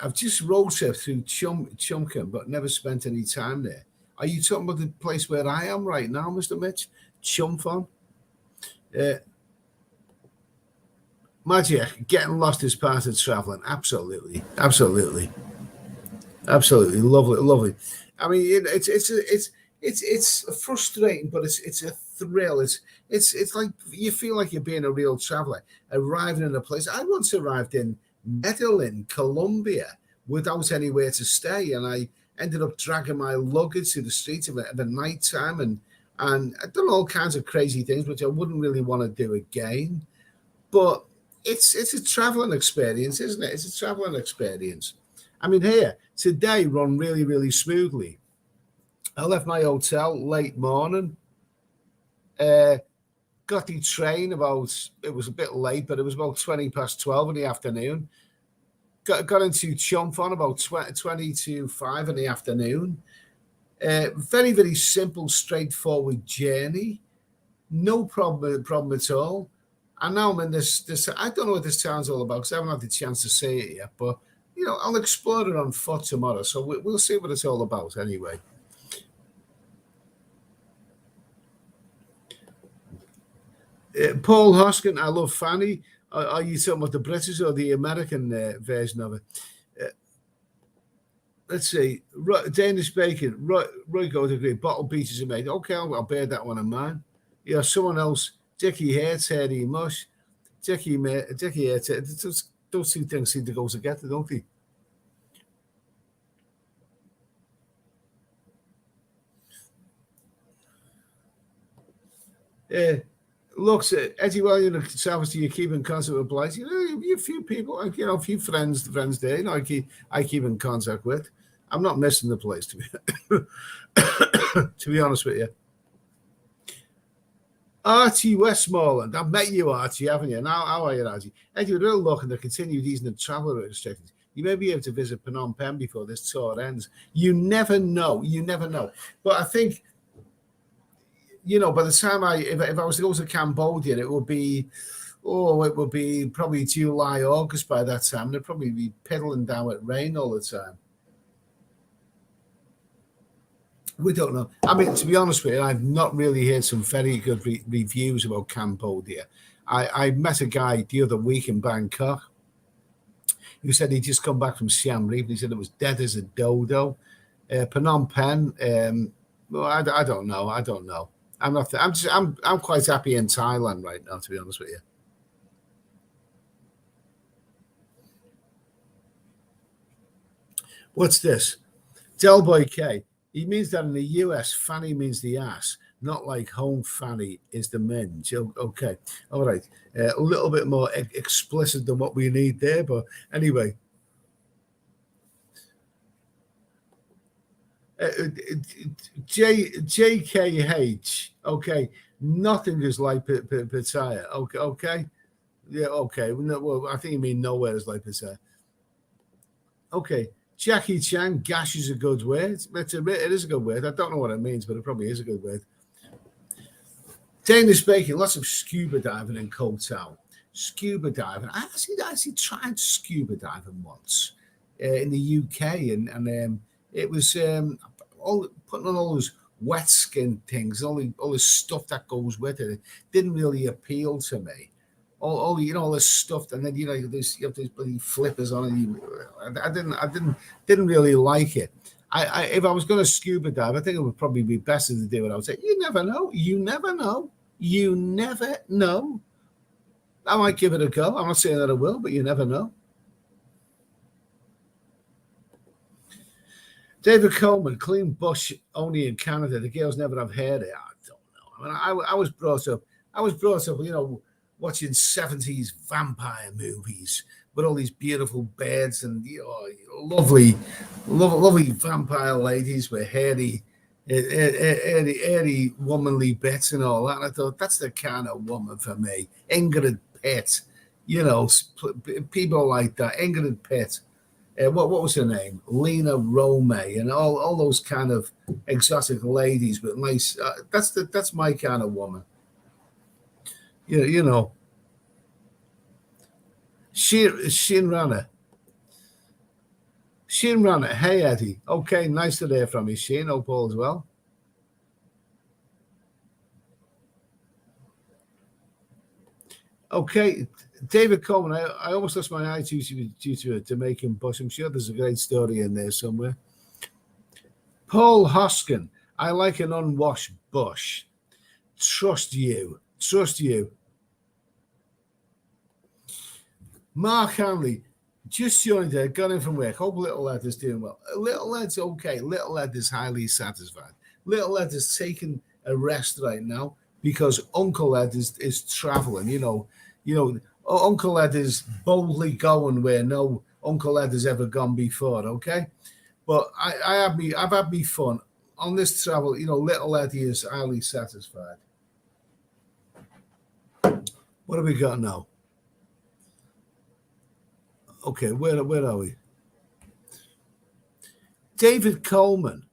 I've just road tripped through Chumphon, but never spent any time there. Are you talking about the place where I am right now, Mr. Mitch? Chumphon? Magic, getting lost is part of traveling. Absolutely. Lovely. I mean, it's frustrating, but it's a thrill. It's like you feel like you're being a real traveler, arriving in a place. I once arrived in Medellin, Colombia, without anywhere to stay, and I ended up dragging my luggage through the streets of the night time, and I've done all kinds of crazy things, which I wouldn't really want to do again. But it's a traveling experience, isn't it? It's a traveling experience. I mean, here today run really, really smoothly. I left my hotel late morning. Got the train it was a bit late, but it was about 20 past 12 in the afternoon. Got into Chumphon about 20 to 5 in the afternoon. Very, very simple, straightforward journey. No problem at all. And now I'm in this. I don't know what this town's all about because I haven't had the chance to see it yet. But, I'll explore it on foot tomorrow. So we'll see what it's all about anyway. Paul Hoskin, I love Fanny. Are you talking about the British or the American version of it? let's see. Danish bacon. Roy goes agree. Bottle beaches are made. Okay, I'll bear that one in mind. Yeah, someone else. Dickie Hair's Hardy Mush. Dickie Hair's. Those two things seem to go together, don't they? Yeah. Looks at Eddie, well, you know, obviously you keep in contact with Blight. You know, a few people, like, you know, a few friends there. You know, I keep in contact with. I'm not missing the place to be to be honest with you. Archie Westmoreland, I've met you, Archie, haven't you? Now, how are you, Archie? Eddie, with a real look and the continued easing of travel restrictions, you may be able to visit Phnom Penh before this tour ends. You never know. You never know. But I think, you know, by the time if I was to go to Cambodia, it would be probably July, August by that time. They'd probably be piddling down with rain all the time. We don't know. I mean, to be honest with you, I've not really heard some very good reviews about Cambodia. I met a guy the other week in Bangkok who said he'd just come back from Siem Reap. And he said it was dead as a dodo. Phnom Penh, well, I don't know. I don't know. I'm not. I'm quite happy in Thailand right now, to be honest with you. What's this? Delboy K. He means that in the US, fanny means the ass, not like home fanny is the minge. Okay, all right. A little bit more explicit than what we need there, but anyway. JKH. Okay, nothing is like Pattaya. Okay, okay. Yeah, okay. Well, I think you mean nowhere is like Pattaya. Okay. Jackie Chan, gash is a good word. It is a good word. I don't know what it means, but it probably is a good word. Danish bacon, lots of scuba diving in Koh Tao. Scuba diving. I actually tried scuba diving once in the UK, and it was all putting on all those wet skin things, all the stuff that goes with it. It didn't really appeal to me. All you know, all this stuff, and then you have these bloody flippers on, and I didn't really like it. If I was going to scuba dive, I think it would probably be better to do it. I would say, you never know, you never know, you never know. I might give it a go. I'm not saying that I will, but you never know. David Coleman, clean bush only in Canada. The girls never have hair there. I don't know. I mean, I was brought up. You know, watching 70s vampire movies with all these beautiful beds and lovely vampire ladies with hairy, womanly bits and all that. And I thought that's the kind of woman for me. Ingrid Pitt, you know, people like that. Ingrid Pitt. What was her name? Lena Romay and all those kind of exotic ladies with nice. That's my kind of woman. You know, Shin Runner. Shin Runner. Hey, Eddie. Okay, nice to hear from you, Shin. Hope all as well. Okay, David Coleman. I almost lost my eye due to a Jamaican bush. I'm sure there's a great story in there somewhere. Paul Hoskin. I like an unwashed bush. Trust you. Trust you. Mark Hanley, just joined there, got in from work. Hope Little Ed is doing well. Little Ed's okay. Little Ed is highly satisfied. Little Ed is taking a rest right now because Uncle Ed is traveling. Uncle Ed is boldly going where no Uncle Ed has ever gone before. Okay, but I've had me fun on this travel. Little Eddie is highly satisfied. What have we got now? Okay, where are we? David Coleman.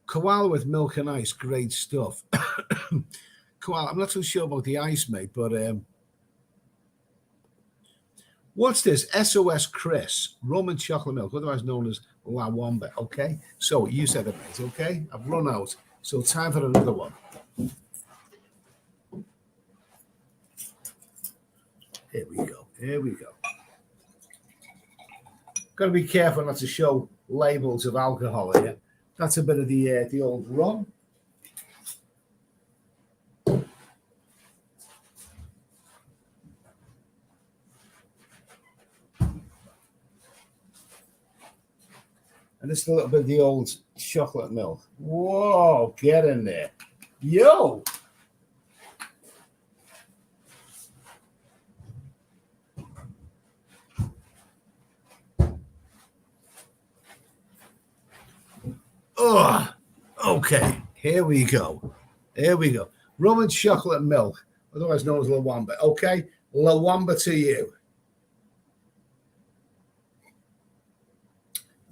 Koala with milk and ice, great stuff. Koala, I'm not too sure about the ice, mate, but what's this? SOS Chris, rum and chocolate milk, otherwise known as La Wamba. Okay, so you said it, mate. Okay, I've run out, so time for another one. Here we go. Got to be careful not to show labels of alcohol here. That's a bit of the old rum. And this is a little bit of the old chocolate milk. Whoa, get in there. Yo! Oh, okay. Here we go. Here we go. Rum and chocolate milk, otherwise known as Lawamba. Okay, Lawamba to you.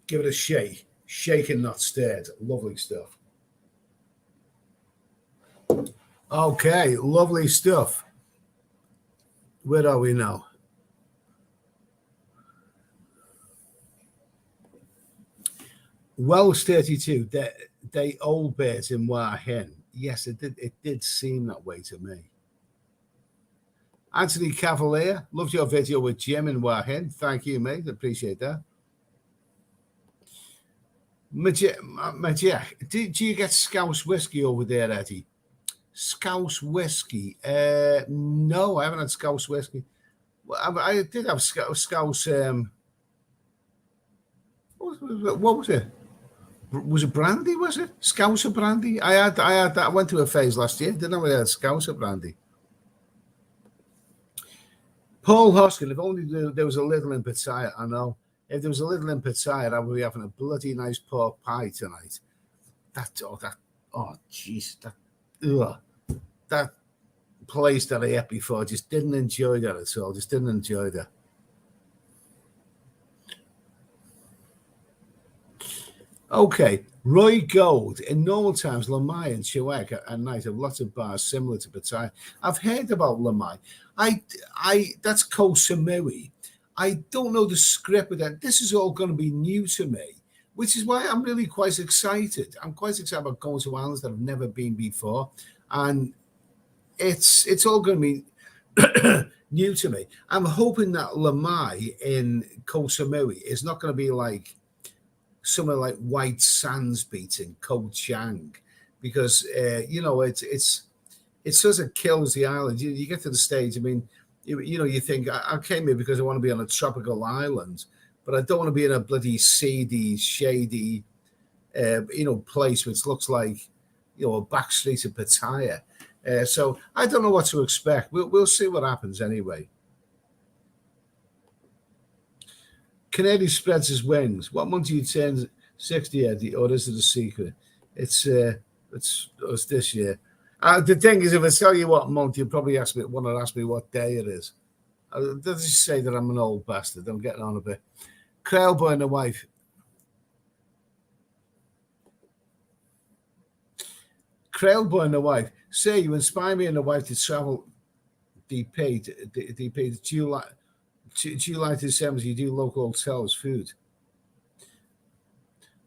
Give it a shake. Shaken, not stirred. Lovely stuff. Okay, lovely stuff. Where are we now? Wells 32, they old bears in Wahen. Yes, it did seem that way to me. Anthony Cavalier, loved your video with Jim in Wahen. Thank you, mate. Appreciate that. Majek, do you get Scouse whiskey over there, Eddie? Scouse whiskey? No, I haven't had Scouse whiskey. Well, I did have Scouse. What was it? Was it brandy? Was it Scouser brandy? I had that. I went through a phase last year. Didn't know I had Scouser brandy. Paul Hoskin, if only there was a little in Pattaya. I know. If there was a little in Pattaya, I would be having a bloody nice pork pie tonight. That place that I ate before, just didn't enjoy that at all. Just didn't enjoy that. Okay, Roy Gold. In normal times, Lamai and Chewek at night have lots of bars similar to Pattaya. I've heard about Lamai. That's Koh Samui. I don't know the script of that. This is all going to be new to me, which is why I'm really quite excited. I'm quite excited about going to islands that I've never been before, and it's all going to be new to me. I'm hoping that Lamai in Koh Samui is not going to be like somewhere like White Sands Beach in Koh Chang, because it sort of kills the island. You get to the stage. I mean, you think I came here because I want to be on a tropical island, but I don't want to be in a bloody seedy, shady, place which looks like a back street of Pattaya. So I don't know what to expect. We'll see what happens anyway. Canadian spreads his wings. What month do you turn 60, Eddie, or is it a secret? It's this year. The thing is, if I tell you what month, you'll probably want to ask me what day it is. Does just say that I'm an old bastard. I'm getting on a bit. Krailboy and the wife. Krailboy and the wife. Say you inspire me and the wife to travel. DP. Do you like to say you do local hotels food?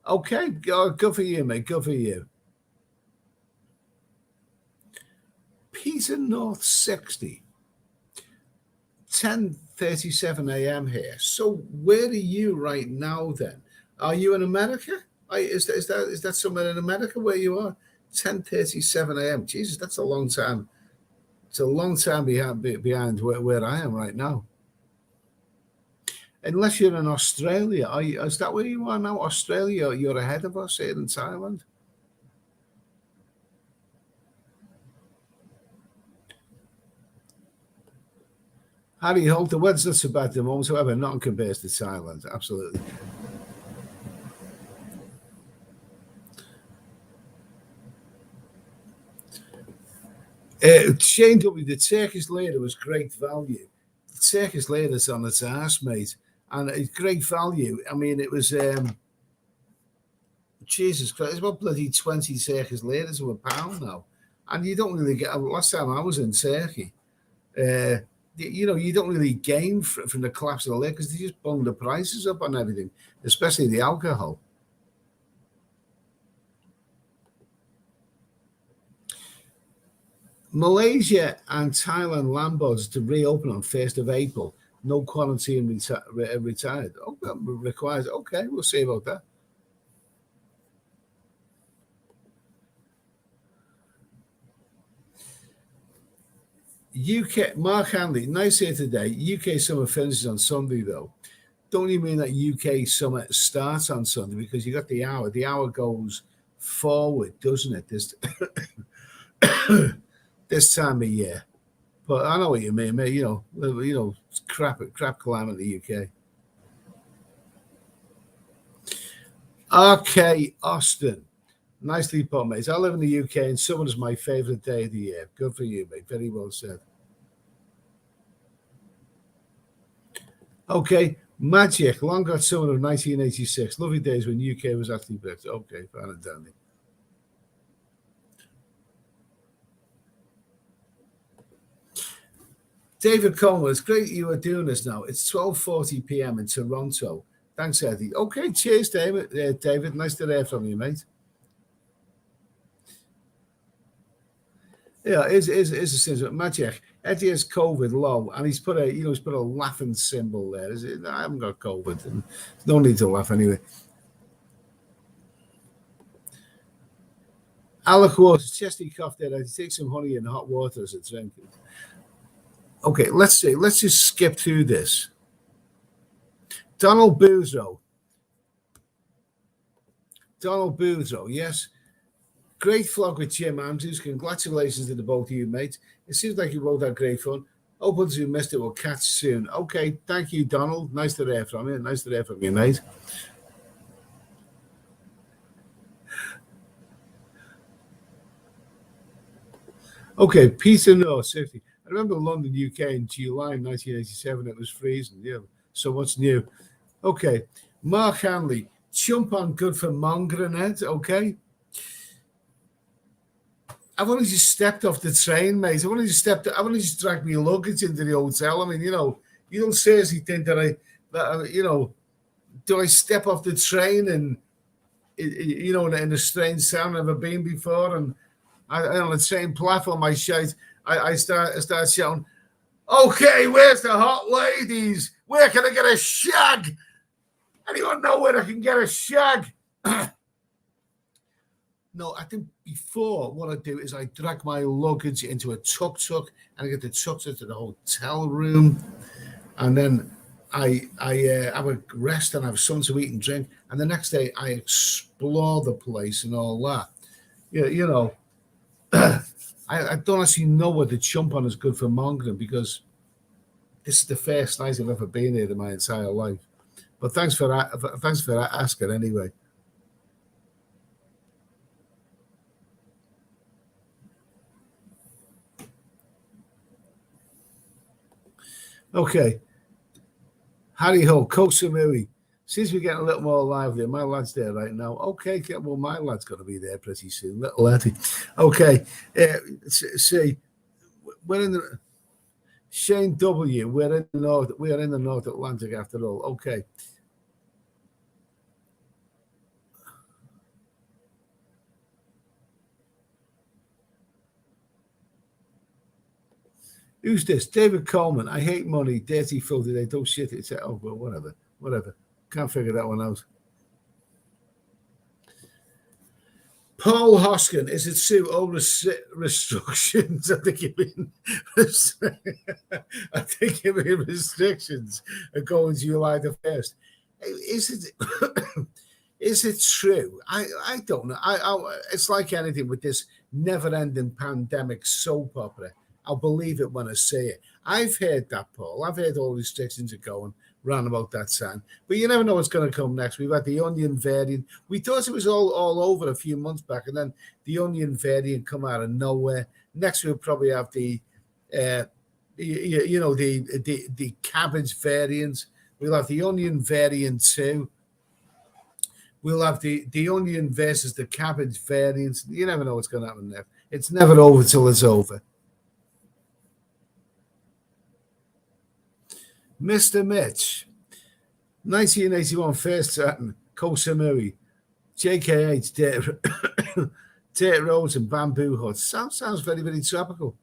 Okay, good for you, mate. Good for you. Peter North 60. 10:37 a.m. here. So where are you right now then? Are you in America? Is that somewhere in America where you are? 10:37 a.m. Jesus, that's a long time. It's a long time behind where I am right now. Unless you're in Australia. Is that where you are now? Australia, you're ahead of us here in Thailand. Harry Holt, the weather's not so bad at the moment, however, not compared to Thailand. Absolutely. Shane W., the Turkish lira was great value. The Turkish lira's on its ass, mate. And it's great value. I mean, it was, Jesus Christ, it's about bloody 20 Turkish liras to a pound now. And you don't really get, last time I was in Turkey, you don't really gain from the collapse of the lira because they just bung the prices up on everything, especially the alcohol. Malaysia and Thailand land borders to reopen on 1st of April. No quarantine required. Okay, we'll see about that. UK, Mark Hanley, nice here today. UK summer finishes on Sunday, though. Don't you mean that UK summer starts on Sunday? Because you got the hour. The hour goes forward, doesn't it? This time of year. But I know what you mean, mate. It's crap climate in the UK. RK Austin. Nicely put, mate. I live in the UK and summer is my favourite day of the year. Good for you, mate. Very well said. Okay. Magic. Long got summer of 1986. Lovely days when UK was actually British. Okay, fine and dandy. David Coleman, it's great you are doing this now. It's 12:40 p.m. in Toronto. Thanks, Eddie. Okay, cheers, David. David, nice to hear from you, mate. Yeah, is a sense of magic. Eddie has COVID low, and he's put a laughing symbol there. Is it? I haven't got COVID, and no need to laugh anyway. Alec Waters, chesty cough there. I take some honey and hot water as a drink. Okay, let's see. Let's just skip through this. Donald Boudreau, yes. Great vlog with Jim Andrews. Congratulations to the both of you, mate. It seems like you both had great fun. Hope others who missed it will catch soon. Okay, thank you, Donald. Nice to hear from you. Nice to hear from you, mate. Okay, Peter No, 60. I remember London, UK in July 1987. It was freezing. Yeah, so what's new? Okay, Mark Hanley. Chumphon good for mongering it, okay? I've only just stepped off the train, mate. I've only just dragged my luggage into the hotel. I mean, you don't seriously think that do I step off the train and, in a strange town I've never been before, and on the same platform I start shouting, okay, where's the hot ladies? Where can I get a shag? Anyone know where I can get a shag? No, I think before what I do is I drag my luggage into a tuk-tuk and I get the tuk-tuk to the hotel room, and then I have a rest and have something to eat and drink, and the next day I explore the place and all that. I don't actually know whether Chumphon is good for mongering because this is the first night I've ever been here in my entire life. But thanks for that. Thanks for asking anyway. Okay. Harry Hull, Koh Samui. Seems we're getting a little more lively. My lad's there right now. Okay, well, my lad's going to be there pretty soon. Little laddie. Okay. See, we're in the Shane W. We're in the north. We are in the North Atlantic after all. Okay. Who's this? David Coleman. I hate money. Dirty, filthy. They don't shit. It's well, whatever. Can't figure that one out. Paul Hoskin, is it Sue? All restrictions. I think you mean restrictions are going to July the 1st. Is it true? I don't know. It's like anything with this never-ending pandemic soap opera. I'll believe it when I see it. I've heard that, Paul. I've heard all restrictions are going round about that time. But you never know what's going to come next. We've had the onion variant. We thought it was all over a few months back, and then the onion variant come out of nowhere. Next, we'll probably have the cabbage variant. We'll have the onion variant too. We'll have the onion versus the cabbage variants. You never know what's going to happen there. It's never over till it's over. Mr. Mitch, 1981 first Saturn, Koh Samui, JKH, dirt roads and bamboo huts. Sounds very, very tropical.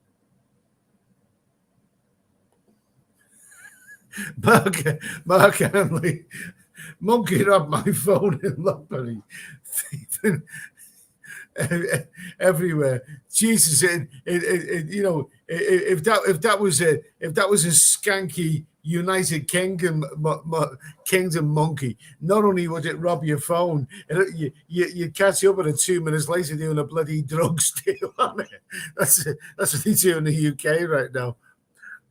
Mark Hanley, monkey robbed my phone in Lopbury. Everywhere. Jesus, if that was a skanky United Kingdom monkey, not only would it rob your phone, you catch you up with it 2 minutes later doing a bloody drug steal on it. That's what they do in the UK right now.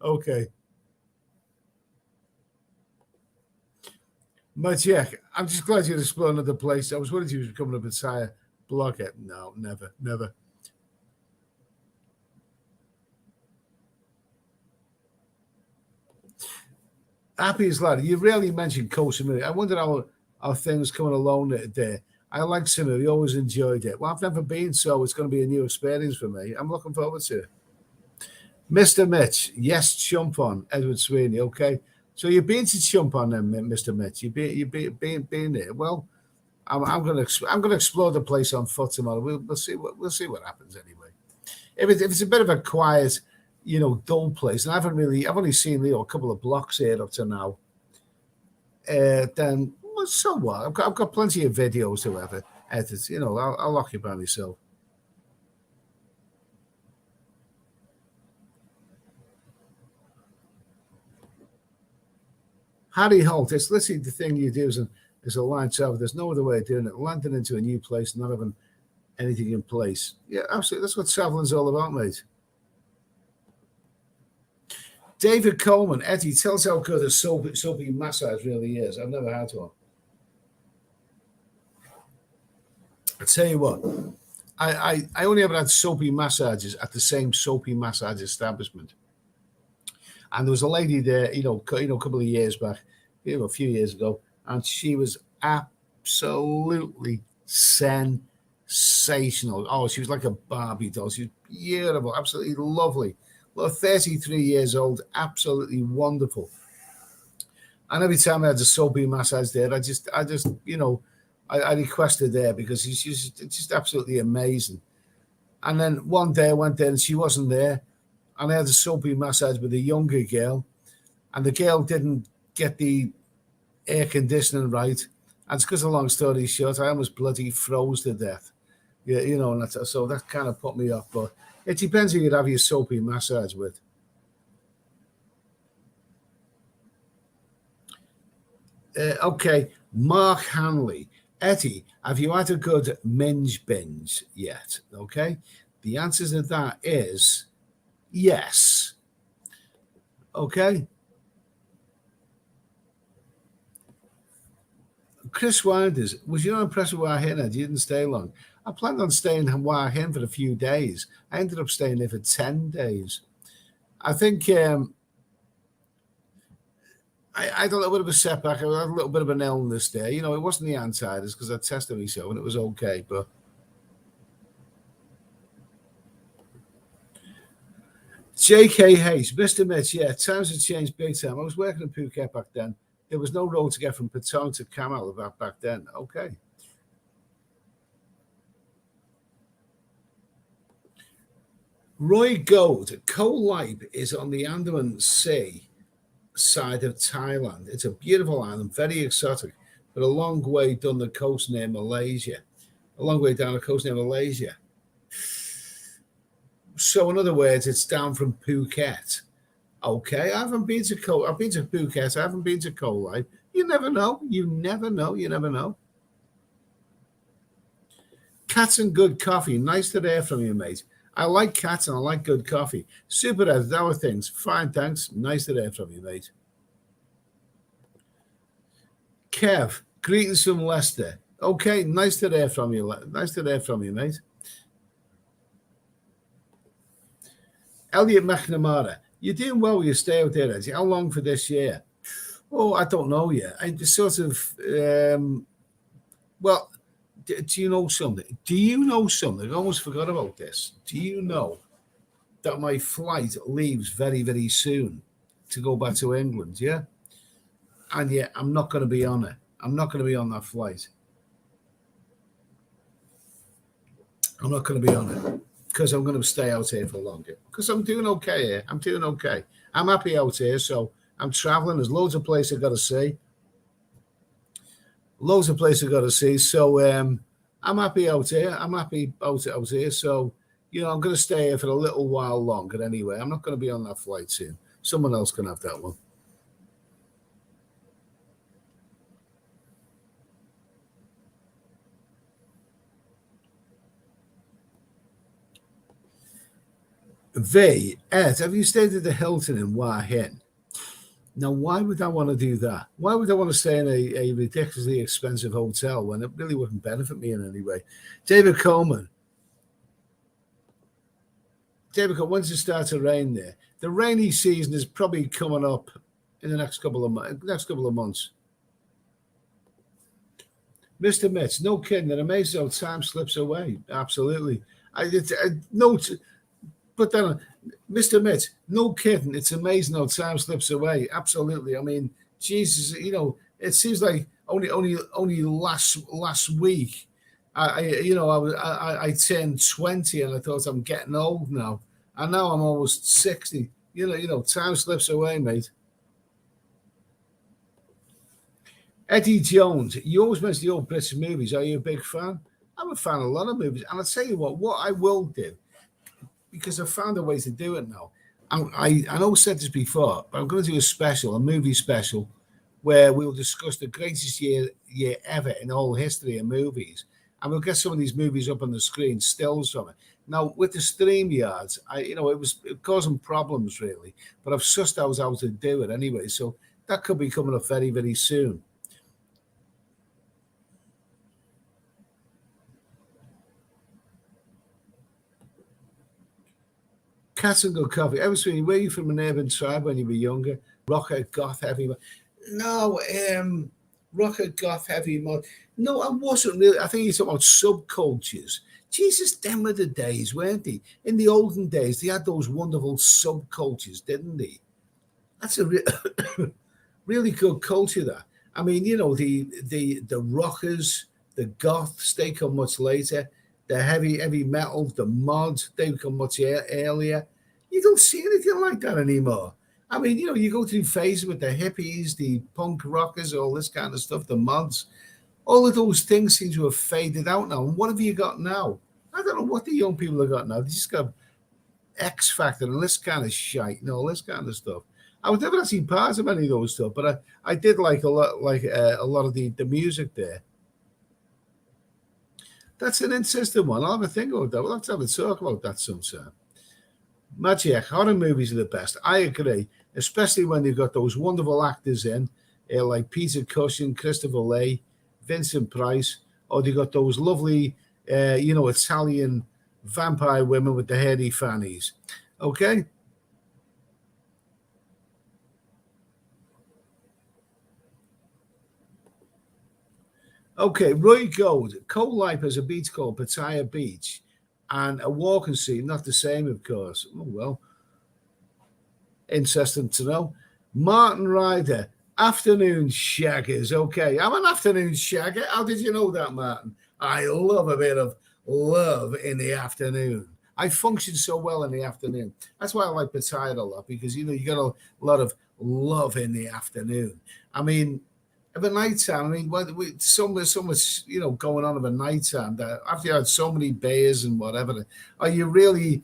Okay. But yeah, I'm just glad you'd explore another place. I was worried you was becoming a Messiah blogger. No, never. Happy as lad. You rarely mentioned Koh Samui. I wonder how things coming along there. I like Samui. Always enjoyed it. Well, I've never been, so it's going to be a new experience for me. I'm looking forward to it. Mr. Mitch, yes, Chumphon, Edward Sweeney. Okay, so you've been to Chumphon then, Mr. Mitch. You've been there. Well, I'm going to explore the place on foot tomorrow. We'll see what happens anyway. If it's a bit of a quiet, dull place, and I've only seen a couple of blocks here up to now. Then well, so what? I've got plenty of videos to edit. I'll occupy myself. Harry Holt, it's literally the thing you do is a line travel. There's no other way of doing it. Landing into a new place, not having anything in place. Yeah, absolutely. That's what traveling's all about, mate. David Coleman, Eddie, tell us how good a soapy massage really is. I've never had one. I tell you what, I only ever had soapy massages at the same soapy massage establishment. And there was a lady there, a couple of years back, a few years ago, and she was absolutely sensational. Oh, she was like a Barbie doll. She was beautiful, absolutely lovely. Well, 33 years old, absolutely wonderful. And every time I had a soapy massage there, I requested there because she's just absolutely amazing. And then one day I went there and she wasn't there. And I had a soapy massage with a younger girl, and the girl didn't get the air conditioning right. And to cut a long story short, I almost bloody froze to death. Yeah, and so that kind of put me off. But it depends who you'd have your soapy massage with. Okay, Mark Hanley. Eddie, have you had a good minge binge yet? Okay, the answer to that is yes. Okay. Chris Winders, was you not impressed with Wahin? You didn't stay long. I planned on staying in Wahin for a few days. I ended up staying there for 10 days. I think I had a little bit of a setback. I had a little bit of an illness there. It wasn't the antivirus because I tested myself and it was okay. But J.K. Hayes, Mr. Mitch, yeah, times have changed big time. I was working in Phuket back then. There was no road to get from Patong to Kamal back then. Okay. Roy Gold, Koh Lipe is on the Andaman Sea side of Thailand. It's a beautiful island, very exotic, but a long way down the coast near Malaysia. So, in other words, it's down from Phuket. Okay, I haven't been to I've been to Phuket. I haven't been to Koh Lipe. You never know. Cats and good coffee. Nice to hear from you, mate. I like cats and I like good coffee. Super as our things. Fine, thanks. Nice to hear from you, mate. Kev, greetings from Leicester. Okay, nice to hear from you. Mate. Elliot McNamara, you're doing well with your stay out there, Eddie. How long for this year? Oh, I don't know yet. I just sort of, well, do you know something? I almost forgot about this. Do you know that my flight leaves very, very soon to go back to England? Yeah. And yet I'm not going to be on it. I'm not going to be on that flight. I'm not going to be on it because I'm going to stay out here for longer. Because I'm doing okay here. I'm happy out here. So I'm traveling. There's loads of places I've got to see. So I'm happy out here. So, I'm going to stay here for a little while longer anyway. I'm not going to be on that flight soon. Someone else can have that one. Ed, have you stayed at the Hilton in Wahin? Now, why would I want to do that? Why would I want to stay in a ridiculously expensive hotel when it really wouldn't benefit me in any way? David Coleman, when's it start to rain there? The rainy season is probably coming up in the next couple of months. Mr. Mitch, no kidding. It amazing how time slips away. Absolutely. But then, Mr. Mitch, no kidding. It's amazing how time slips away. Absolutely. I mean, Jesus, it seems like only last week, I turned 20 and I thought I'm getting old now. And now I'm almost 60. Time slips away, mate. Eddie Jones, you always mention the old British movies. Are you a big fan? I'm a fan of a lot of movies. And I'll tell you what I will do, because I've found a way to do it now. I know I said this before, but I'm going to do a movie special, where we'll discuss the greatest year ever in all history of movies. And we'll get some of these movies up on the screen, stills from it. Now, with the StreamYards, it was causing problems, really. But I've sussed out how to do it anyway. So that could be coming up very, very soon. Cats and Good Coffee. I was thinking, were you from an urban tribe when you were younger? Rocker, goth, heavy? No, rocker, goth, heavy. No, I wasn't really. I think you're talking about subcultures. Jesus, them were the days, weren't they? In the olden days, they had those wonderful subcultures, didn't they? That's a really good culture, that. I mean, the rockers, the goths, they come much later. The heavy metal, the mods, they come much earlier. You don't see anything like that anymore. I mean, you go through phases with the hippies, the punk rockers, all this kind of stuff, the mods. All of those things seem to have faded out now. And what have you got now? I don't know what the young people have got now. They just got X Factor and this kind of shite and all this kind of stuff. I was never actually part of any of those stuff, but I did like a lot of the music there. That's an interesting one. I'll have a think about that. We'll have to have a talk about that sometime. Magic, horror movies are the best. I agree, especially when they've got those wonderful actors in, like Peter Cushing, Christopher Lee, Vincent Price, or they got those lovely, Italian vampire women with the hairy fannies. Okay? Okay, Roy Gold. Coal Life has a beach called Pattaya Beach and a walking scene, not the same, of course. Oh, well. Interesting to know. Martin Ryder, afternoon shaggers. Okay, I'm an afternoon shagger. How did you know that, Martin? I love a bit of love in the afternoon. I function so well in the afternoon. That's why I like Pattaya a lot, because, you got a lot of love in the afternoon. I mean, of a nighttime, so much, going on of a nighttime that after you had so many beers and whatever, are you really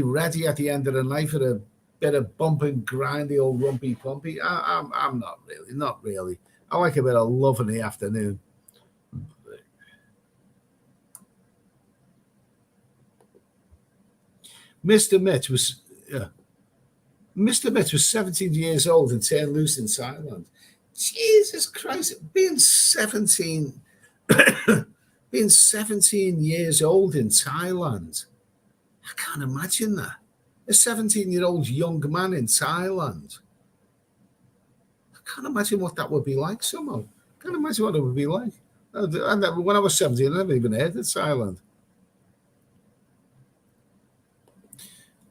ready at the end of the night for a bit of bump and grind, the old rumpy pumpy? I'm not really. I like a bit of love in the afternoon. Mr. Mitch was 17 years old and turned loose in Thailand. Jesus Christ, being 17 years old in Thailand. I can't imagine that. A 17-year-old young man in Thailand. I can't imagine what that would be like somehow. I can't imagine what it would be like. When I was 17, I never even heard of Thailand.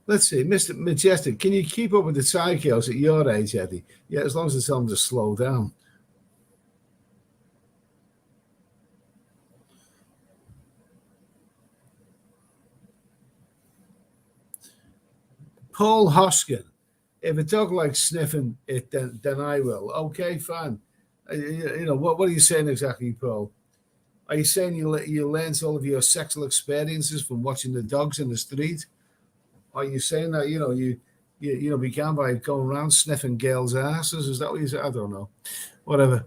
Let's see, Mr. Majestic, can you keep up with the Thai girls at your age, Eddie? Yeah, as long as they tell them to slow down. Paul Hoskin, if a dog likes sniffing it, then I will. Okay, fine. What are you saying exactly, Paul? Are you saying you learned all of your sexual experiences from watching the dogs in the street? Are you saying that you began by going around sniffing girls' asses? Is that what you said? I don't know. Whatever.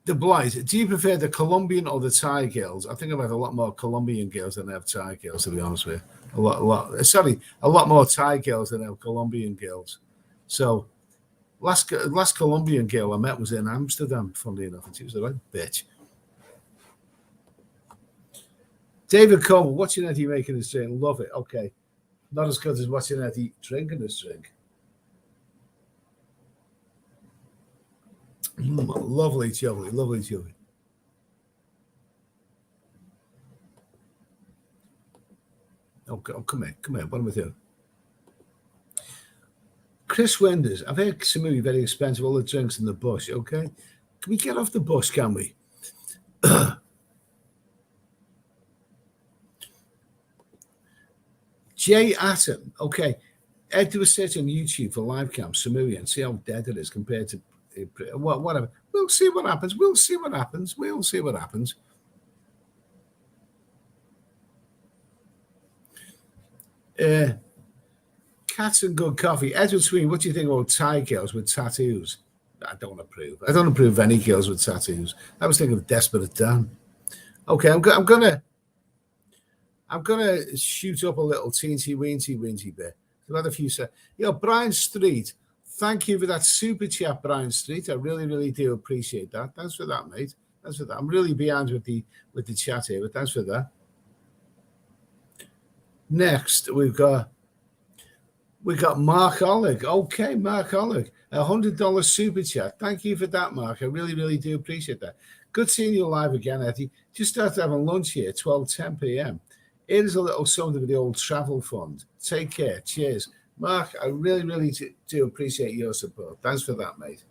The Blight. Do you prefer the Colombian or the Thai girls? I think I've had a lot more Colombian girls than I have Thai girls, to be honest with you. A lot more Thai girls than I have Colombian girls. So, last Colombian girl I met was in Amsterdam, funnily enough, and she was a right bitch. David Coleman, watching Eddie making his drink, love it. Okay. Not as good as watching Eddie drinking his drink. Lovely, lovely, lovely, lovely. Oh, come here. What am I doing? Chris Wenders, I've heard Samui very expensive, all the drinks in the bush, okay? Can we get off the bush, can we? Jay Atom, okay. Ed, do a search on YouTube for live cam Samui and see how dead it is compared to whatever. We'll see what happens. Cats and good coffee. Edward Sweeney, what do you think about Thai girls with tattoos? I don't approve. I don't approve of any girls with tattoos. I was thinking of Desperate Dan. Okay, I'm gonna shoot up a little teensy weensy bit. I've had a few say, Brian Street. Thank you for that super chat, Brian Street. I really, really do appreciate that. Thanks for that, mate. Thanks for that. I'm really behind with the chat here, but thanks for that. Next, we've got Mark Ollig. Okay, Mark Ollig, $100 super chat. Thank you for that, Mark. I really, really do appreciate that. Good seeing you live again, Eddie. Just started having lunch here, 12:10 p.m. Here's a little something with the old travel fund. Take care. Cheers. Mark, I really, really do appreciate your support. Thanks for that, mate.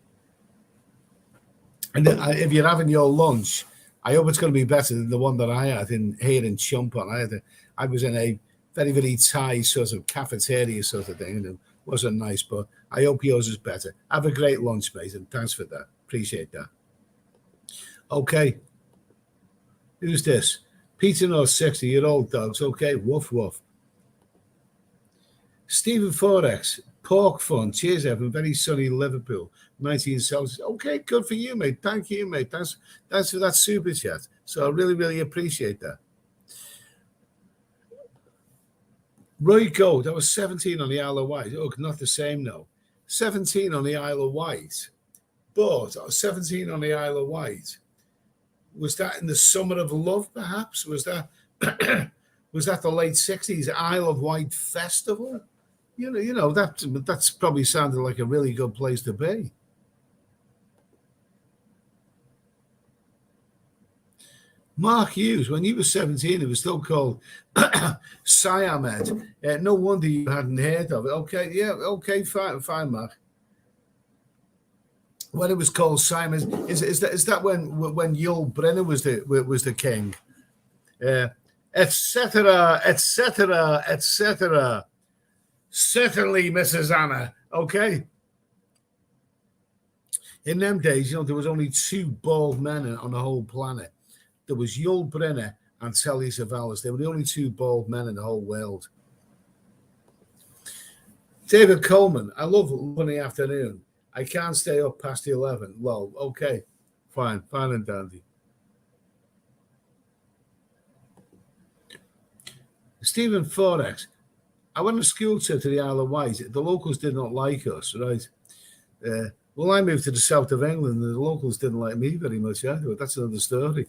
And if you're having your lunch, I hope it's going to be better than the one that I had here in Chumphon. I was in a very, very Thai sort of cafeteria sort of thing, and it wasn't nice, but I hope yours is better. Have a great lunch, mate, and thanks for that. Appreciate that. Okay. Who's this? Peter North 60, your old dogs. Okay, woof, woof. Stephen Forex, Pork Fun. Cheers, Evan. Very sunny Liverpool, 19 Celsius. Okay, good for you, mate. Thank you, mate. Thanks for that super chat. So I really, really appreciate that. Roy Gold, I was 17 on the Isle of Wight. Oh, not the same, no. 17 on the Isle of Wight. But I was 17 on the Isle of Wight. Was that in the summer of love, perhaps? Was that was that the late 60s Isle of Wight Festival? That's probably sounded like a really good place to be. Mark Hughes, when you were 17, it was still called Siamed. No wonder you hadn't heard of it. Okay, yeah, okay, fine, Mark. When it was called Siamed, is that when Yul Brynner was the king? Etc. Certainly, Mrs. Anna. Okay. In them days, there was only two bald men on the whole planet. There was Yul Brynner and Telly Savalas. They were the only two bald men in the whole world. David Coleman, I love in the afternoon. I can't stay up past 11. Lol. Okay. Fine and dandy. Stephen Forex. I went on a school trip to the Isle of Wight. The locals did not like us, right? Well, I moved to the south of England, and the locals didn't like me very much either. But that's another story.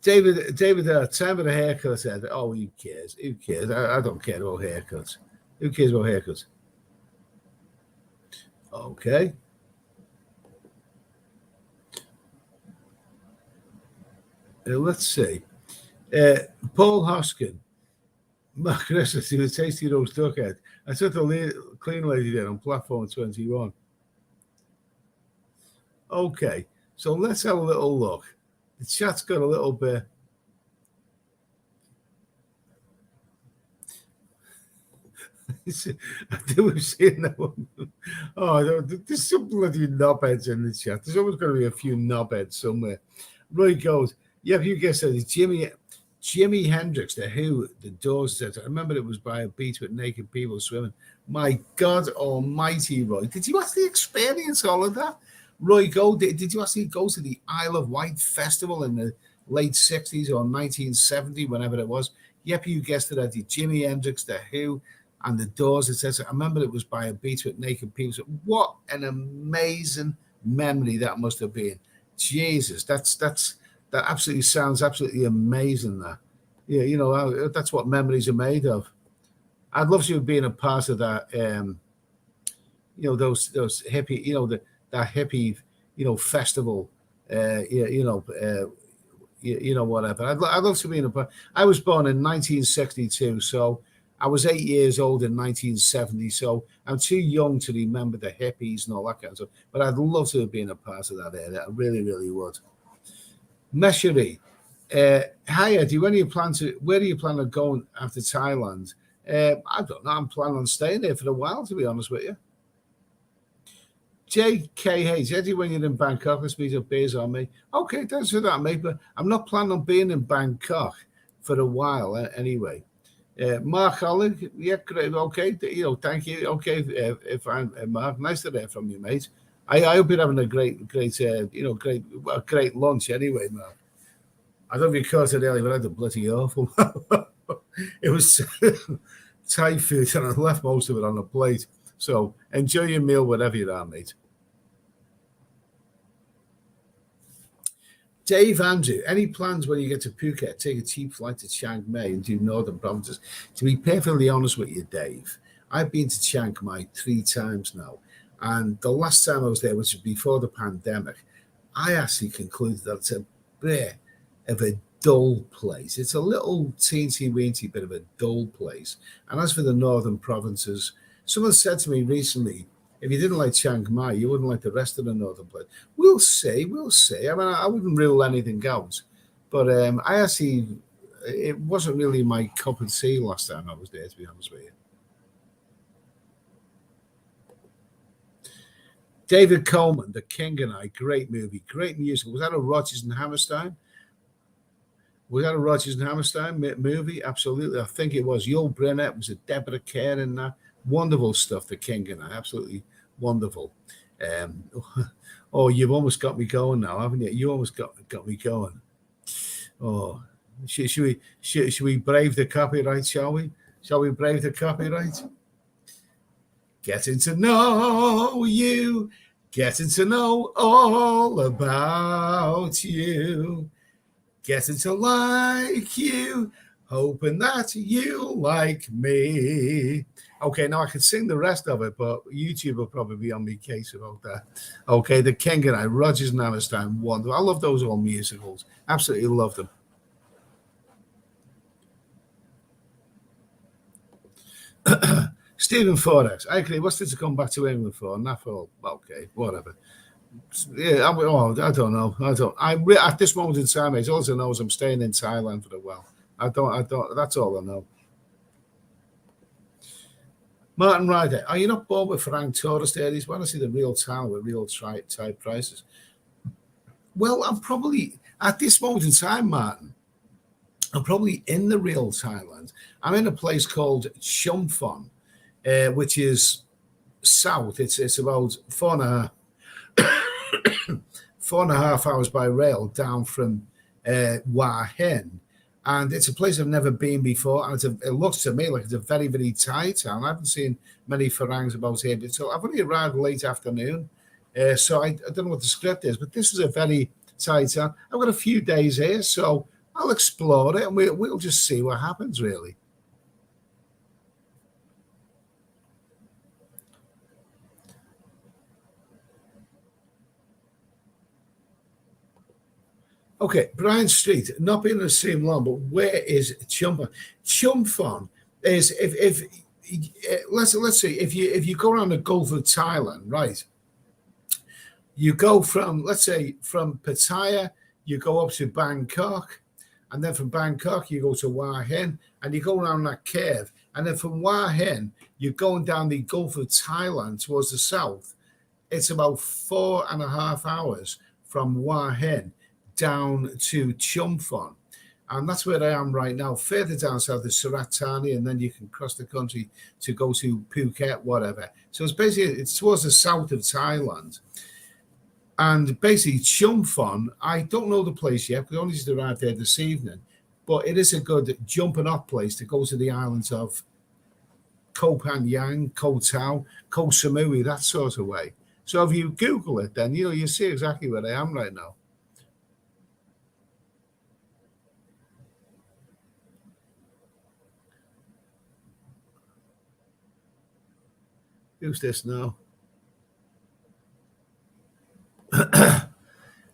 David, time of the haircut said, "Oh, who cares? Who cares? I don't care about haircuts. Who cares about haircuts?" Okay. Let's see. Paul Hoskin. Mark Chris, he was tasty roast duck head. I took the clean lady there on platform 21. Okay, so let's have a little look. The chat's got a little bit. I do see that one. Oh, there's some bloody knobheads in the chat. There's always going to be a few knobheads somewhere. Roy goes, yeah, you guessed it. Jimi Hendrix, The Who, The Doors. I remember it was by a beach with naked people swimming. My God almighty, Roy. Did you actually experience all of that? Roy, did you actually go to the Isle of Wight festival in the late 60s or 1970, whenever it was? Yep, you guessed it, Eddie. Jimi Hendrix, The Who, and The Doors. It says, I remember it was by a beach with naked people. So what an amazing memory that must have been. Jesus, that absolutely sounds absolutely amazing. That, yeah, you know, that's what memories are made of. I'd love to have been a part of that. You know, those hippie, you know, that hippie, you know, festival. You know, whatever. I'd love to be in a part. I was born in 1962, so I was 8 years old in 1970. So I'm too young to remember the hippies and all that kind of stuff. But I'd love to have been a part of that area. I really, really would. Meshery, hi Eddie. Where do you plan on going after Thailand? I don't know. I'm planning on staying there for a while, to be honest with you. JKH, Eddie, when you're in Bangkok, let's meet up beers on me. Okay, thanks for that, mate. But I'm not planning on being in Bangkok for a while anyway. Mark Holland, yeah, great. Okay, you know, thank you. Okay, if I'm Mark, nice to hear from you, mate. I hope you're having a great lunch anyway, Mark. I don't know if you caught it earlier, but I had a bloody awful. It was Thai food, and I left most of it on the plate. So enjoy your meal, wherever you are, mate. Dave Andrew, any plans when you get to Phuket? Take a cheap flight to Chiang Mai and do northern provinces. To be perfectly honest with you, Dave, I've been to Chiang Mai 3 times now. And the last time I was there, which was before the pandemic, I actually concluded that it's a bit of a dull place. It's a little teensy-weensy bit of a dull place. And as for the northern provinces, someone said to me recently, if you didn't like Chiang Mai, you wouldn't like the rest of the northern place. We'll see. I mean, I wouldn't rule anything out. But it wasn't really my cup of tea last time I was there, to be honest with you. David Coleman, The King and I, great movie, great musical. Was that a Rodgers and Hammerstein? Was that a Rodgers and Hammerstein movie? Absolutely. I think it was. Yul Brynner, was it Deborah Kerr in that? Wonderful stuff, The King and I, absolutely wonderful. Oh, you've almost got me going now, haven't you? You almost got me going. Oh, should we brave the copyright, shall we? Shall we brave the copyright? Getting to know you, getting to know all about you, getting to like you, hoping that you like me. Okay, now I can sing the rest of it, but YouTube will probably be on me case about that. Okay, The King and I, Rodgers and Hammerstein, wonderful. I love those old musicals. Absolutely love them. Stephen Forex, I agree. What's this to come back to England for? Not for, okay, whatever. Yeah, I don't know. At this moment in time, all I know is I'm staying in Thailand for a while. I don't. That's all I know. Martin Ryder, are you not bored with Farang tourist areas? Want to see the real town with real type prices? Well, I'm probably at this moment in time, Martin. I'm probably in the real Thailand. I'm in a place called Chumphon, which is south. It's about 4.5 hours by rail down from Hua Hin. And it's a place I've never been before. And it looks to me like it's a very, very Thai town. I haven't seen many Farangs about here. So I've only arrived late afternoon. So I don't know what the script is, but this is a very Thai town. I've got a few days here, so I'll explore it and we'll just see what happens, really. Okay, Brian Street, not being in the same long, but where is Chumphon? Chumphon is let's see, if you go around the Gulf of Thailand, right? You go from, let's say, from Pattaya, you go up to Bangkok, and then from Bangkok you go to Hua Hin, and you go around that curve, And then from Hua Hin, you're going down the Gulf of Thailand towards the south. It's about 4.5 hours from Hua Hin down to Chumphon. And that's where I am right now. Further down south is Surat Thani, and then you can cross the country to go to Phuket, whatever. So it's basically, it's towards the south of Thailand. And basically, Chumphon, I don't know the place yet, because I only just arrived there this evening, but it is a good jumping off place to go to the islands of Koh Phangan, Koh Tao, Koh Samui, that sort of way. So if you Google it, then, you see exactly where I am right now. Who's this now?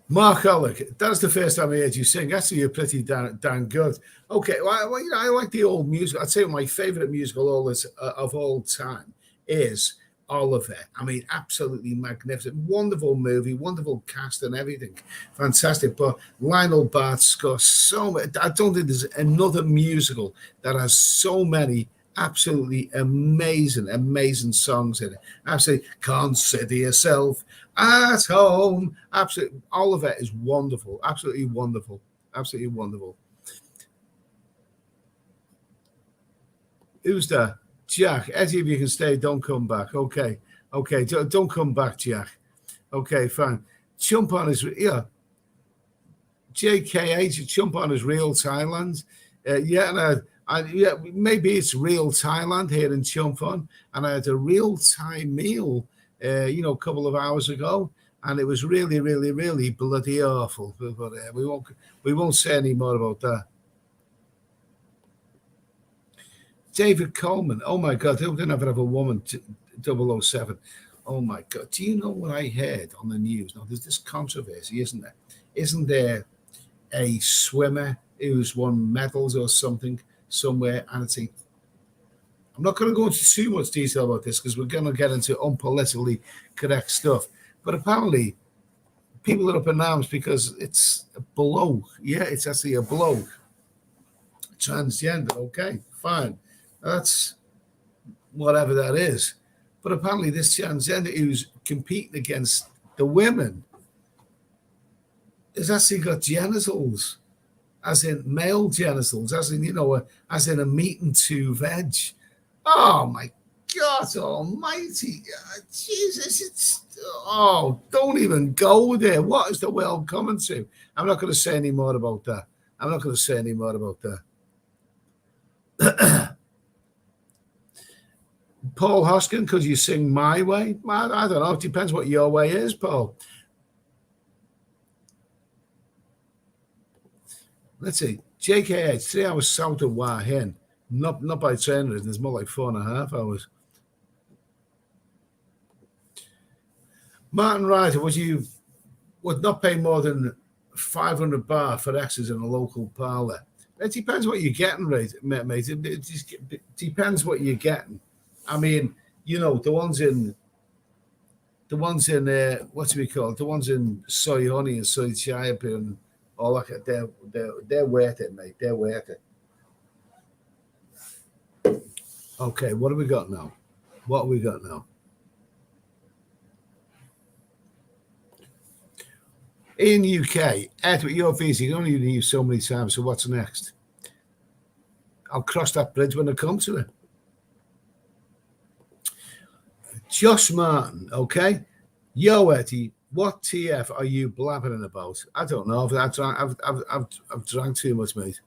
Mark Alec, that's the first time I heard you sing. Actually, you're pretty damn good. Okay, well, I like the old music. I'd say my favorite musical of all time is Oliver. I mean, absolutely magnificent. Wonderful movie, wonderful cast and everything. Fantastic. But Lionel Bart's score, so much. I don't think there's another musical that has so many absolutely amazing songs in it. Absolutely, consider yourself at home. Absolutely, Oliver is wonderful. Absolutely wonderful. Absolutely wonderful. Who's that? Jack, Eddie, if you can stay, don't come back. Okay, don't come back, Jack. Okay, fine. Chumphon is, JKH, Chumphon is real Thailand. Maybe it's real Thailand here in Chumphon. And I had a real Thai meal, a couple of hours ago. And it was really, really, really bloody awful. But we won't say any more about that. David Coleman. Oh, my God. Who didn't ever have a woman? 007. Oh, my God. Do you know what I heard on the news? Now, there's this controversy, isn't there? Isn't there a swimmer who's won medals or something somewhere? And I'm not going to go into too much detail about this because we're going to get into unpolitically correct stuff. But apparently, people are up in arms because it's a bloke. Yeah, it's actually a bloke. Transgender. Okay, fine. That's whatever that is. But apparently this transgender who's competing against the women has actually got genitals, as in male genitals, as in, as in a meat and two veg. Oh, my God almighty. Jesus, don't even go there. What is the world coming to? I'm not going to say any more about that. Paul Hoskin, could you sing My Way? I don't know. It depends what your way is, Paul. Let's see. JKH, 3 hours south of Hua Hin. Not by train, there's more like 4.5 hours. Martin Ryder, would not pay more than 500 baht for X's in a local parlour. It depends what you're getting, right, mate. It just depends what you're getting. I mean, the ones in what do we call it? The ones in soy honey and soy chiapu and all that. They're worth it, mate. They're worth it. Okay, what have we got now? In UK, Ed, with your visa, you can only use so many times. So what's next? I'll cross that bridge when I come to it. Josh Martin, okay. Yo, Eddie, what TF are you blabbering about? I don't know. I've drank too much, mate.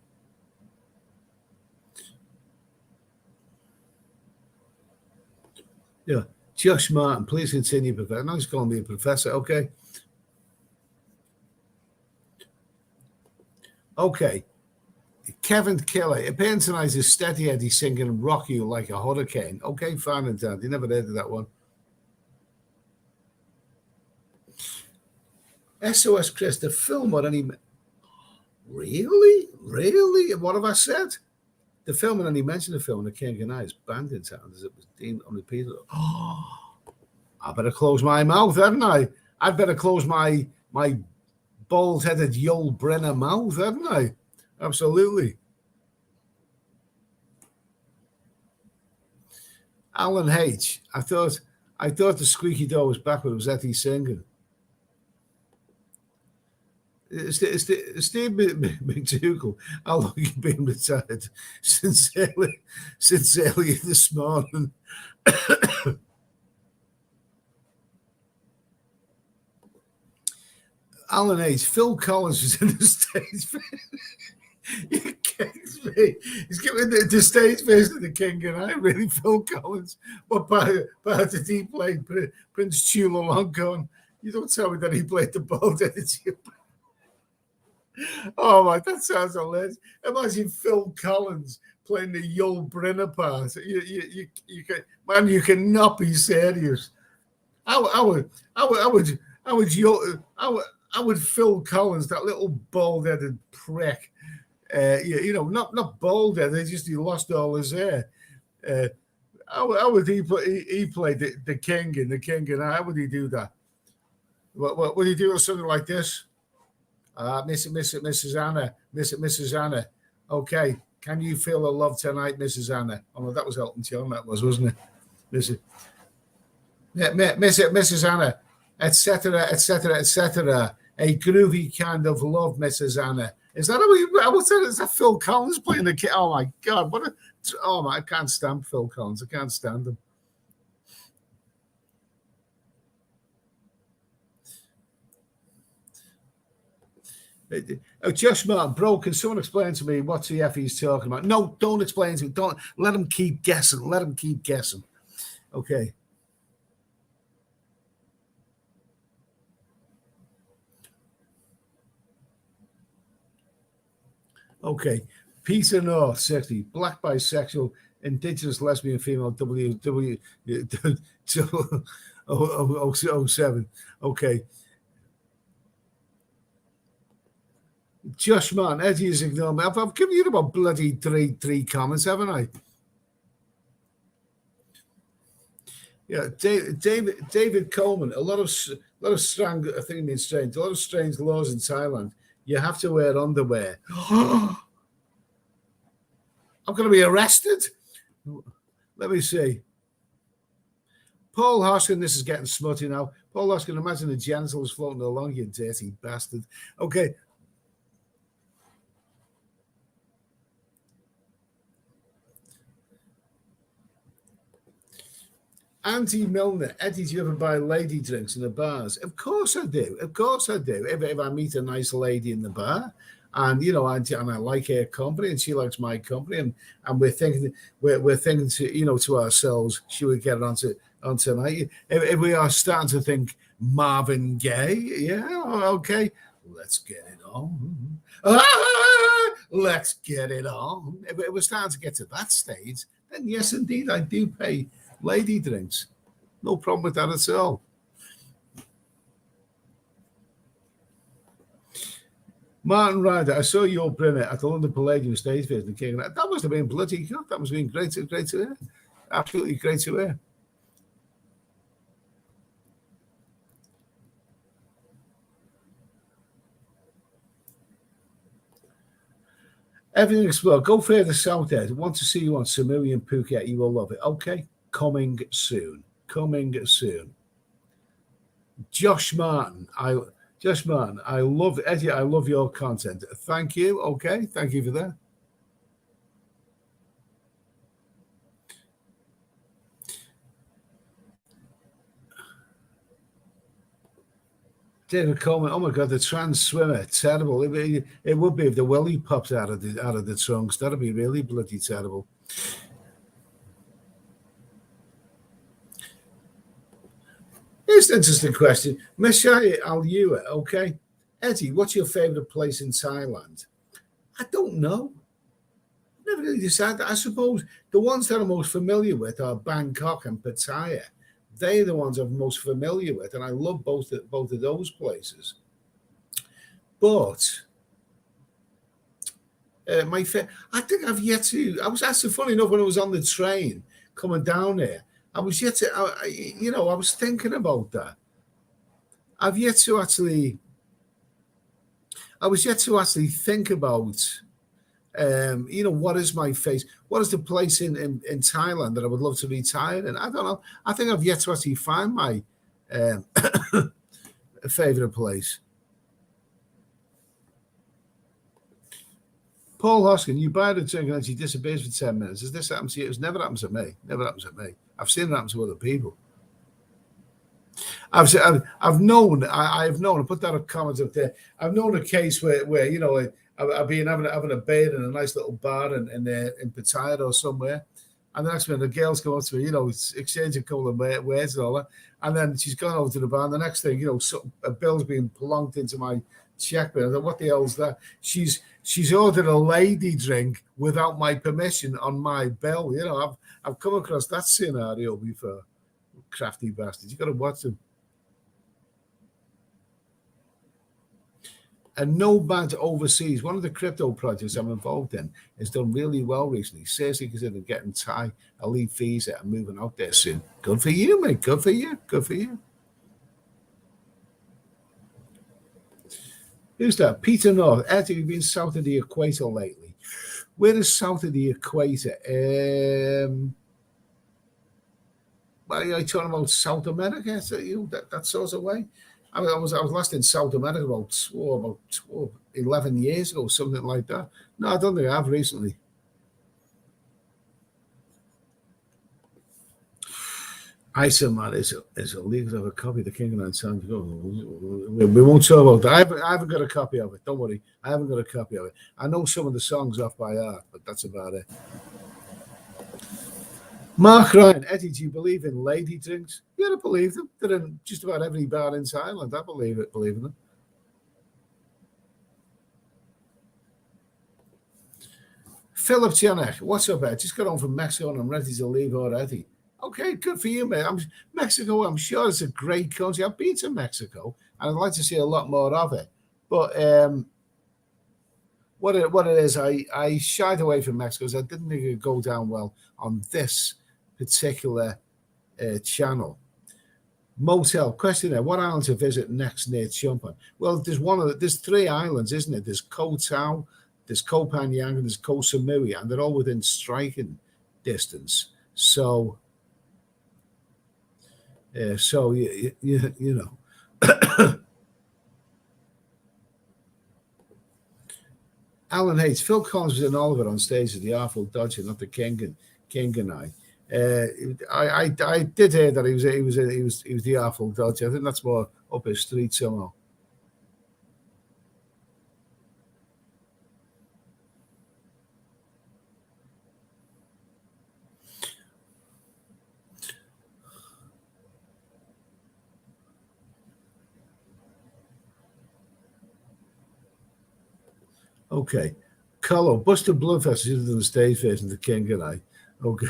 Yeah, Josh Martin, please continue, Professor. Now he's calling me a professor, okay. Okay. Kevin Kelly, appearing tonight is Steady Eddie singing Rock You Like a Hurricane. Okay, fine and dandy. Never heard of that one. SOS Chris, the film or any... Really? What have I said? The film, and then he mentioned the film, the King and I's banned in town as it was deemed unrepeatable. Oh, I better close my mouth, haven't I? I'd better close my bald-headed Yul Brynner mouth, haven't I? Absolutely. Alan H. I thought the squeaky door was back when it was Eddie singing. Steve McDougall, how long you been retired? Since early this morning. Alan H. Phil Collins was in the stage. You kicked me. He's giving the stage version of the King and I. Really, Phil Collins. What part did he play? Prince Chulalongkorn. You don't tell me that he played the ball, did you? Oh my, that sounds hilarious. Imagine Phil Collins playing the Yul Brynner part. You can, man, you cannot be serious. I would Phil Collins, that little bald-headed prick. Not bald-headed, just he lost all his hair. How would he play the King and the King and I? How would he do that? What would he do something like this? Mrs. Anna, Mrs. Anna. Okay, can you feel the love tonight, Mrs. Anna? Oh no, that was Elton John. That was, wasn't it? Mrs. Anna, etc., etc., etc. A groovy kind of love, Mrs. Anna. Is that is that Phil Collins playing the kid? Oh my God! I can't stand Phil Collins. I can't stand him. Josh Martin, bro, can someone explain to me what the F he's talking about? No, don't explain to me. Don't let him keep guessing. Let him keep guessing. Okay. Okay. Peter North, 60. Black bisexual, indigenous lesbian female, WW 07. Okay. Josh Martin, Eddie is ignoring me. I've given you about bloody three comments, haven't I? Yeah, David Coleman. A lot of strange. I think it means strange. A lot of strange laws in Thailand. You have to wear underwear. I'm going to be arrested. Let me see. Paul Hoskin, this is getting smutty now. Paul Hoskin, imagine the genitals floating along, you dirty bastard. Okay. Auntie Milner, Eddie, do you ever buy lady drinks in the bars? Of course I do. Of course I do. If I meet a nice lady in the bar, and and I like her company, and she likes my company, and we're thinking to ourselves, should we get on tonight? If we are starting to think Marvin Gaye, yeah, okay, let's get it on. Let's get it on. If we're starting to get to that stage, then yes, indeed, I do pay lady drinks. No problem with that at all. Martin Ryder, I saw your Brynner at the London Palladium stage visit the King. That must have been bloody good. That must have been great to hear. Absolutely great to hear. Everything is well. Go further south, Ed. Want to see you on Samui and Phuket. You will love it. Okay. Coming soon. Josh Martin, I love Eddie. I love your content. Thank you. Okay, thank you for that. David Coleman, oh my God, the trans swimmer, terrible. It would be if the welly popped out of the trunks. That'd be really bloody terrible. Here's an interesting question. Messiah Al-Yua, okay. Eddie, what's your favorite place in Thailand? I don't know. Never really decided. I suppose the ones that I'm most familiar with are Bangkok and Pattaya. They're the ones I'm most familiar with, and I love both of those places. But I think I've yet to. I was actually funny enough when I was on the train coming down here. I was yet to, I was thinking about that. I was yet to actually think about What is my face? What is the place in Thailand that I would love to retire in? I don't know. I think I've yet to actually find my favorite place. Paul Hoskin, you buy the drink and she disappears for 10 minutes. Has this happened to you? It's never happened to me. Never happens to me. I've seen it happen to other people. I've known, I've known, I put that comment up there. I've known a case where I've been having a beer in a nice little bar in Pattaya or somewhere. And the next minute, the girls come up to me, exchange a couple of words and all that. And then she's gone over to the bar. And the next thing, a bill's being plonked into my check bin. I thought, what the hell's that? She's ordered a lady drink without my permission on my bill. I've come across that scenario before. Crafty bastards. You got to watch them. And no bad overseas. One of the crypto projects I'm involved in has done really well recently. Seriously considering getting Thai elite visa and moving out there soon. Good for you, mate. Good for you. Good for you. Who's that? Peter North. Ed, have you been south of the equator lately? Where is south of the equator? Are you talking about South America? That sort of way? I was last in South America about 11 years ago, something like that. No, I don't think I have recently. Isoman is illegal to have a copy of the King and Sound. We won't talk about that. I haven't got a copy of it. Don't worry. I haven't got a copy of it. I know some of the songs off by heart, but that's about it. Mark Ryan, Eddie, do you believe in lady drinks? Yeah, I believe them. They're in just about every bar in Thailand. I believe in them. Philip Janek, what's up, Ed? Just got home from Mexico and I'm ready to leave already. Okay, good for you, mate. Mexico, I'm sure it's a great country. I've been to Mexico and I'd like to see a lot more of it. But what it is, I shied away from Mexico because I didn't think it would go down well on this particular channel. Motel question there. What island to visit next near Chumphon? Well, there's 3 islands, isn't it? There's Koh Tao, there's Koh Phangan, and there's Koh Samui, and they're all within striking distance. So, you know. Alan Hayes, Phil Collins was in Oliver on stage as the Artful Dodger, not the King and I. I did hear that he was the Artful Dodger. I think that's more up his street somehow. Okay. Carlo, Buster Bloodfest is in the stage version of the King and I. Okay.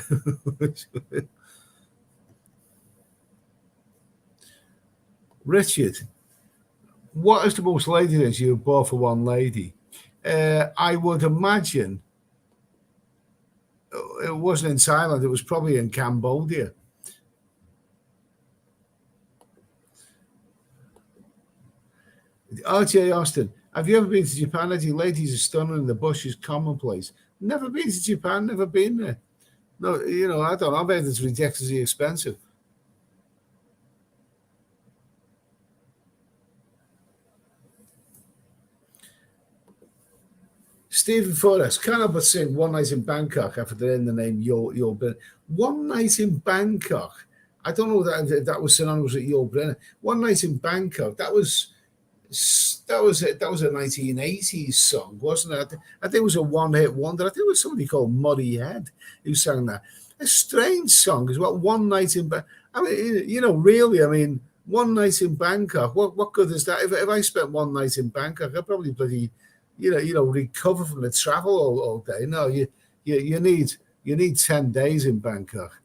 Richard, what is the most lady things you have bought for one lady? I would imagine it wasn't in Thailand. It was probably in Cambodia. RJ Austin, have you ever been to Japan? Eddie, ladies are stunning and the bush is commonplace. Never been to Japan, never been there. No, I don't know. I bet it's ridiculously expensive. Stephen Forrest, can't help but sing One Night in Bangkok after they're in the name Your Brenner. One Night in Bangkok. I don't know that was synonymous with Your Brenner. One Night in Bangkok. That was a 1980s song, wasn't it? I think it was a one-hit wonder. I think it was somebody called Muddy Head who sang that. A strange song as well. One Night in Bangkok. I mean, really, I mean, One Night in Bangkok. What good is that? If I spent one night in Bangkok, I'd probably bloody, recover from the travel all day. No, you need 10 days in Bangkok.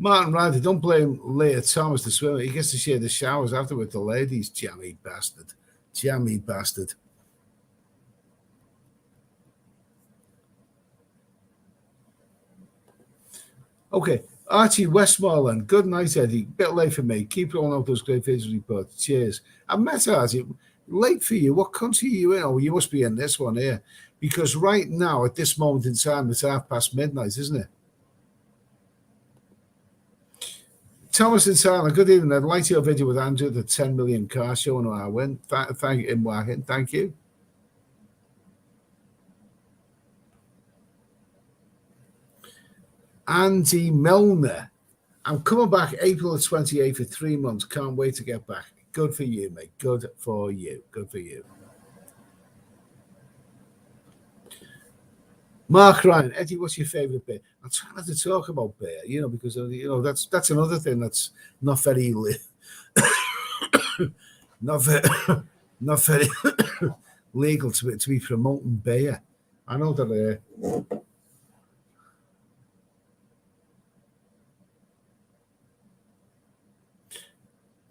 Martin Ryder, don't blame Leah Thomas, the swimmer. He gets to share the showers after with the ladies. Jammy bastard. Jammy bastard. Okay. Archie Westmoreland. Good night, Eddie. Bit late for me. Keep rolling out those great visual reports. Cheers. I met Archie. Late for you. What country are you in? Oh, you must be in this one here. Because right now, at this moment in time, it's midnight, isn't it? Thomas in Thailand, good evening. I'd like your video with Andrew, the 10 million car show, and I win. Thank you, Imwahin. Thank you. Andy Milner. I'm coming back April the 28th for 3 months. Can't wait to get back. Good for you, mate. Good for you. Good for you. Mark Ryan, Eddie, what's your favourite beer? I'm trying not to talk about beer, because that's another thing that's not very not very legal to be promoting beer. I know that.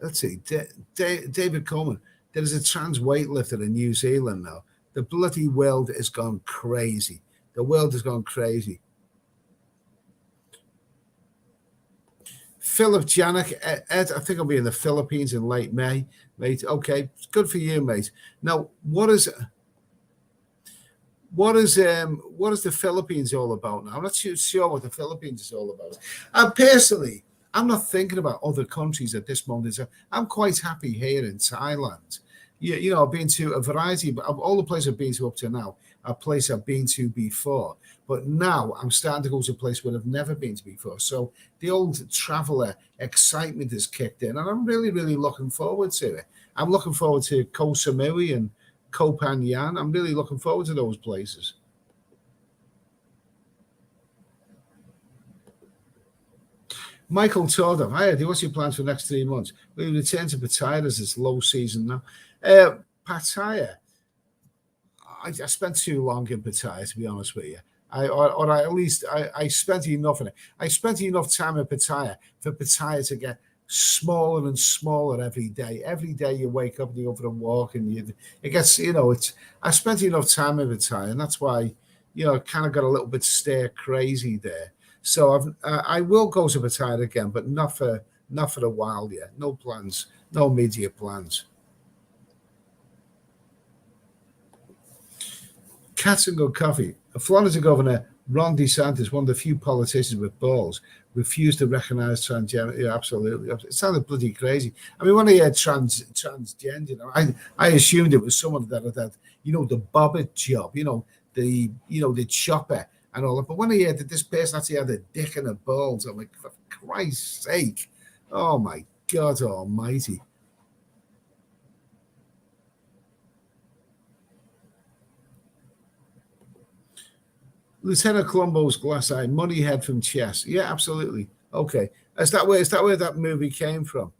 Let's see, David Coleman. There is a trans weightlifter in New Zealand now. The bloody world has gone crazy. The world has gone crazy. Philip Janik, Ed, I think I'll be in the Philippines in late May, mate. Okay, good for you, mate. Now, what is the Philippines all about now? I'm not sure what the Philippines is all about. Personally, I'm not thinking about other countries at this moment. I'm quite happy here in Thailand. I've been to a variety of all the places I've been to up to now. A place I've been to before, but now I'm starting to go to a place where I've never been to before. So the old traveler excitement has kicked in, and I'm really, really looking forward to it. I'm looking forward to Koh Samui and Koh Phangan. I'm really looking forward to those places. Michael Tordam, hi Eddie, what's your plans for the next 3 months? We return to Pattaya as it's low season now. Pattaya, I spent too long in Pattaya, to be honest with you. I spent enough in it. I spent enough time in Pattaya for Pattaya to get smaller and smaller every day. Every day you wake up and you go for a walk, and it gets, I spent enough time in Pattaya, and that's why, I kind of got a little bit stir crazy there. So I will go to Pattaya again, but not for a while yet. No plans, no immediate plans. Cats and Good Coffee. Florida Governor Ron DeSantis, one of the few politicians with balls, refused to recognize transgender. Yeah, absolutely. It sounded bloody crazy. I mean, when I heard transgender, I assumed it was someone that had, the bobbit job, the chopper and all that. But when I heard that this person actually had a dick and a balls, I'm like, for Christ's sake. Oh, my God almighty. Lieutenant Columbo's glass eye, money head from chess. Yeah, absolutely. Okay. Is that where that movie came from?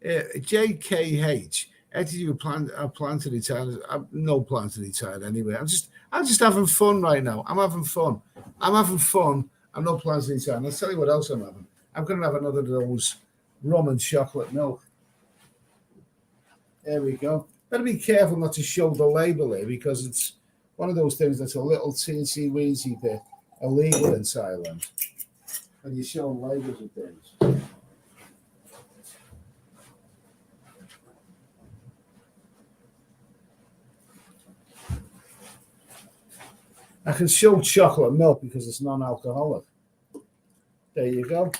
JKH. Eddie, you plan to retire? No plan to retire anyway. I'm just having fun right now. I'm having fun. I'm no plans to retire. And I'll tell you what else I'm having. I'm going to have another of those rum and chocolate milk. There we go. Better be careful not to show the label here, because it's one of those things that's a little teensy-weensy bit illegal in Thailand. And you show labels of things. I can show chocolate milk because it's non-alcoholic. There you go.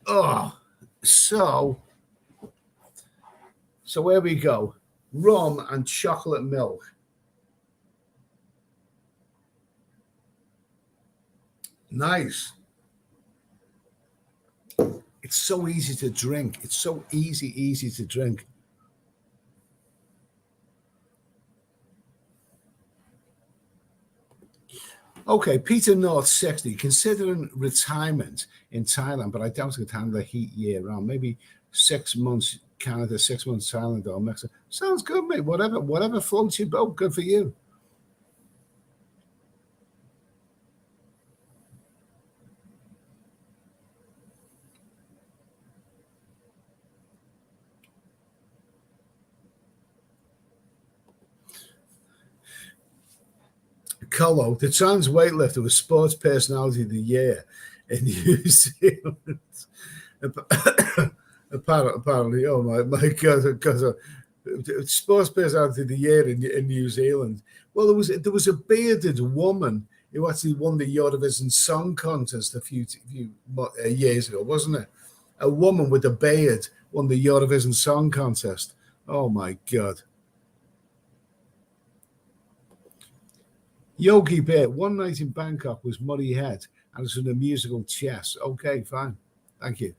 Oh, so where we go. Rum and chocolate milk. Nice. It's so easy to drink. It's so easy to drink. Okay, Peter North, 60, considering retirement in Thailand, but I doubt I could handle the heat year round. Maybe 6 months Canada, 6 months Thailand or Mexico. Sounds good, mate. Whatever floats your boat. Good for you. Colo, the trans weightlifter was sports personality of the year in New Zealand. Apparently, oh my God, because sports personality of the year in New Zealand. Well, there was a bearded woman who actually won the Eurovision Song Contest a few years ago, wasn't it? A woman with a beard won the Eurovision Song Contest. Oh my God. Yogi Bear, one night in Bangkok was Murray Head and it's in a musical chess. Okay, fine. Thank you.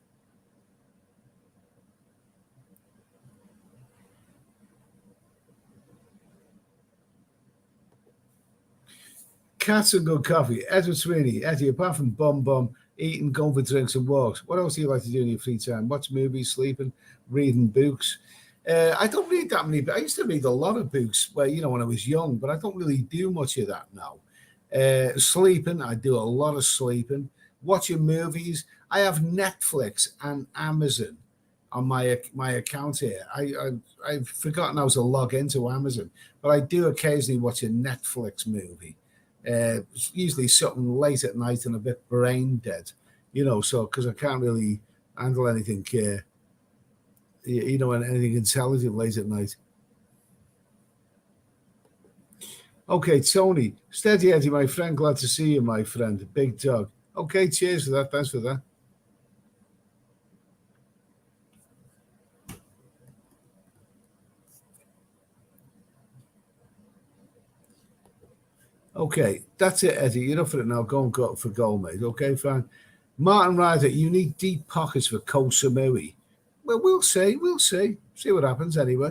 Cats and good coffee. Edward Sweeney, Eddie, apart from bum, eating, going for drinks and walks, what else do you like to do in your free time? Watch movies, sleeping, reading books. I don't read that many, but I used to read a lot of books when I was young, but I don't really do much of that now. Sleeping, I do a lot of sleeping. Watching movies. I have Netflix and Amazon on my account here. I've forgotten how to log into Amazon, but I do occasionally watch a Netflix movie. It's usually something late at night and a bit brain dead, so because I can't really handle anything, anything intelligent late at night. Okay, Tony, steady Eddie, my friend. Glad to see you, my friend. Big dog. Okay, cheers for that. Thanks for that. Okay, that's it, Eddie. You're up for it now. Go and go for goal, mate. Okay, fine. Martin Ryder, you need deep pockets for Koh Samui. Well, we'll see. We'll see. See what happens anyway.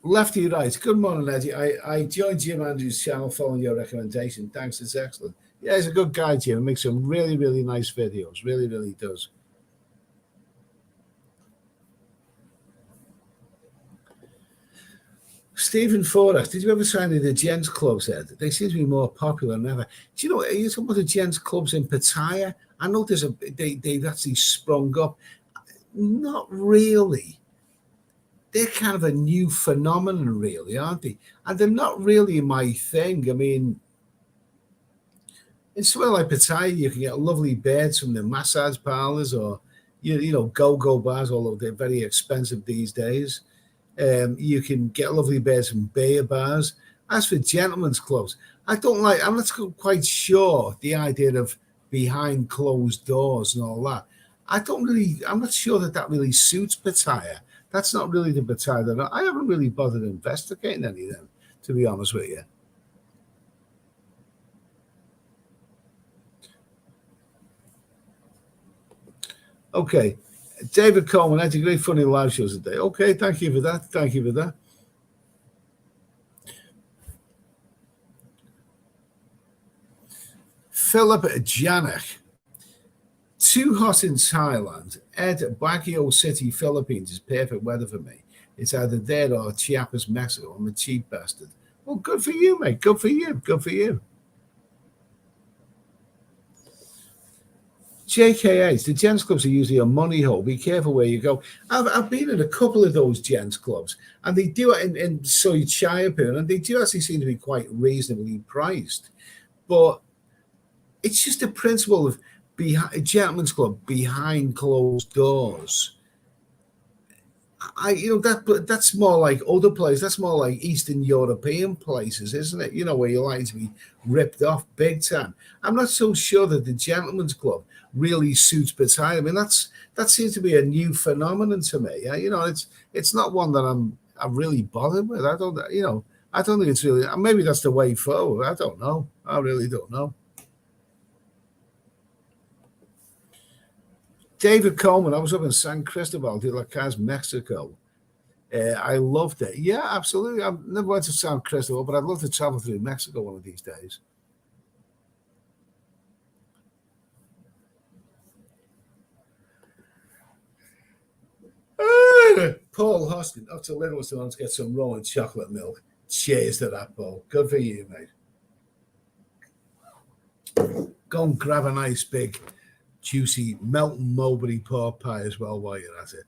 Lefty right. Good morning, Eddie. I joined Jim Andrews' channel following your recommendation. Thanks. It's excellent. Yeah, he's a good guy, Jim. He makes some really, really nice videos. Really, really does. Stephen Forex, did you ever try any of the gents clubs, Ed? They seem to be more popular than ever. Do you know, are you talking about the gents clubs in Pattaya? I know they've actually sprung up. Not really. They're kind of a new phenomenon, really, aren't they? And they're not really my thing. I mean, in somewhere like Pattaya, you can get lovely beds from the massage parlors or, go-go bars, although they're very expensive these days. You can get lovely beds from beer bars. As for gentlemen's clubs, I'm not quite sure the idea of behind closed doors and all that. I'm not sure that really suits Pattaya. That's not really the Pattaya that I haven't really bothered investigating any of them, to be honest with you. Okay. David Coleman, that's a great funny live shows today. Okay, thank you for that. Thank you for that. Philip Janek. Too hot in Thailand. Ed, Baguio City, Philippines is perfect weather for me. It's either there or Chiapas, Mexico. I'm a cheap bastard. Well, good for you, mate. Good for you. Good for you. JKAs, the gents clubs are usually a money hole. Be careful where you go. I've been in a couple of those gents clubs, and they do it in Soy Chiapoon, and they do actually seem to be quite reasonably priced. But it's just a principle of a gentleman's club behind closed doors. That's more like other places. That's more like Eastern European places, isn't it? Where you're likely to be ripped off big time. I'm not so sure that the gentleman's club really suits Pattaya. I mean, that seems to be a new phenomenon to me. It's not one that I'm really bothered with. I don't think it's really. Maybe that's the way forward. I don't know. I really don't know. David Coleman, I was up in San Cristobal de la Paz, Mexico. I loved it. Yeah, absolutely. I've never went to San Cristobal, but I'd love to travel through Mexico one of these days. Paul Hoskin, up to Littleton wants to get some raw and chocolate milk. Cheers to that, Paul. Good for you, mate. Go and grab a nice big juicy Melton Mowbray pork pie as well while you're at it.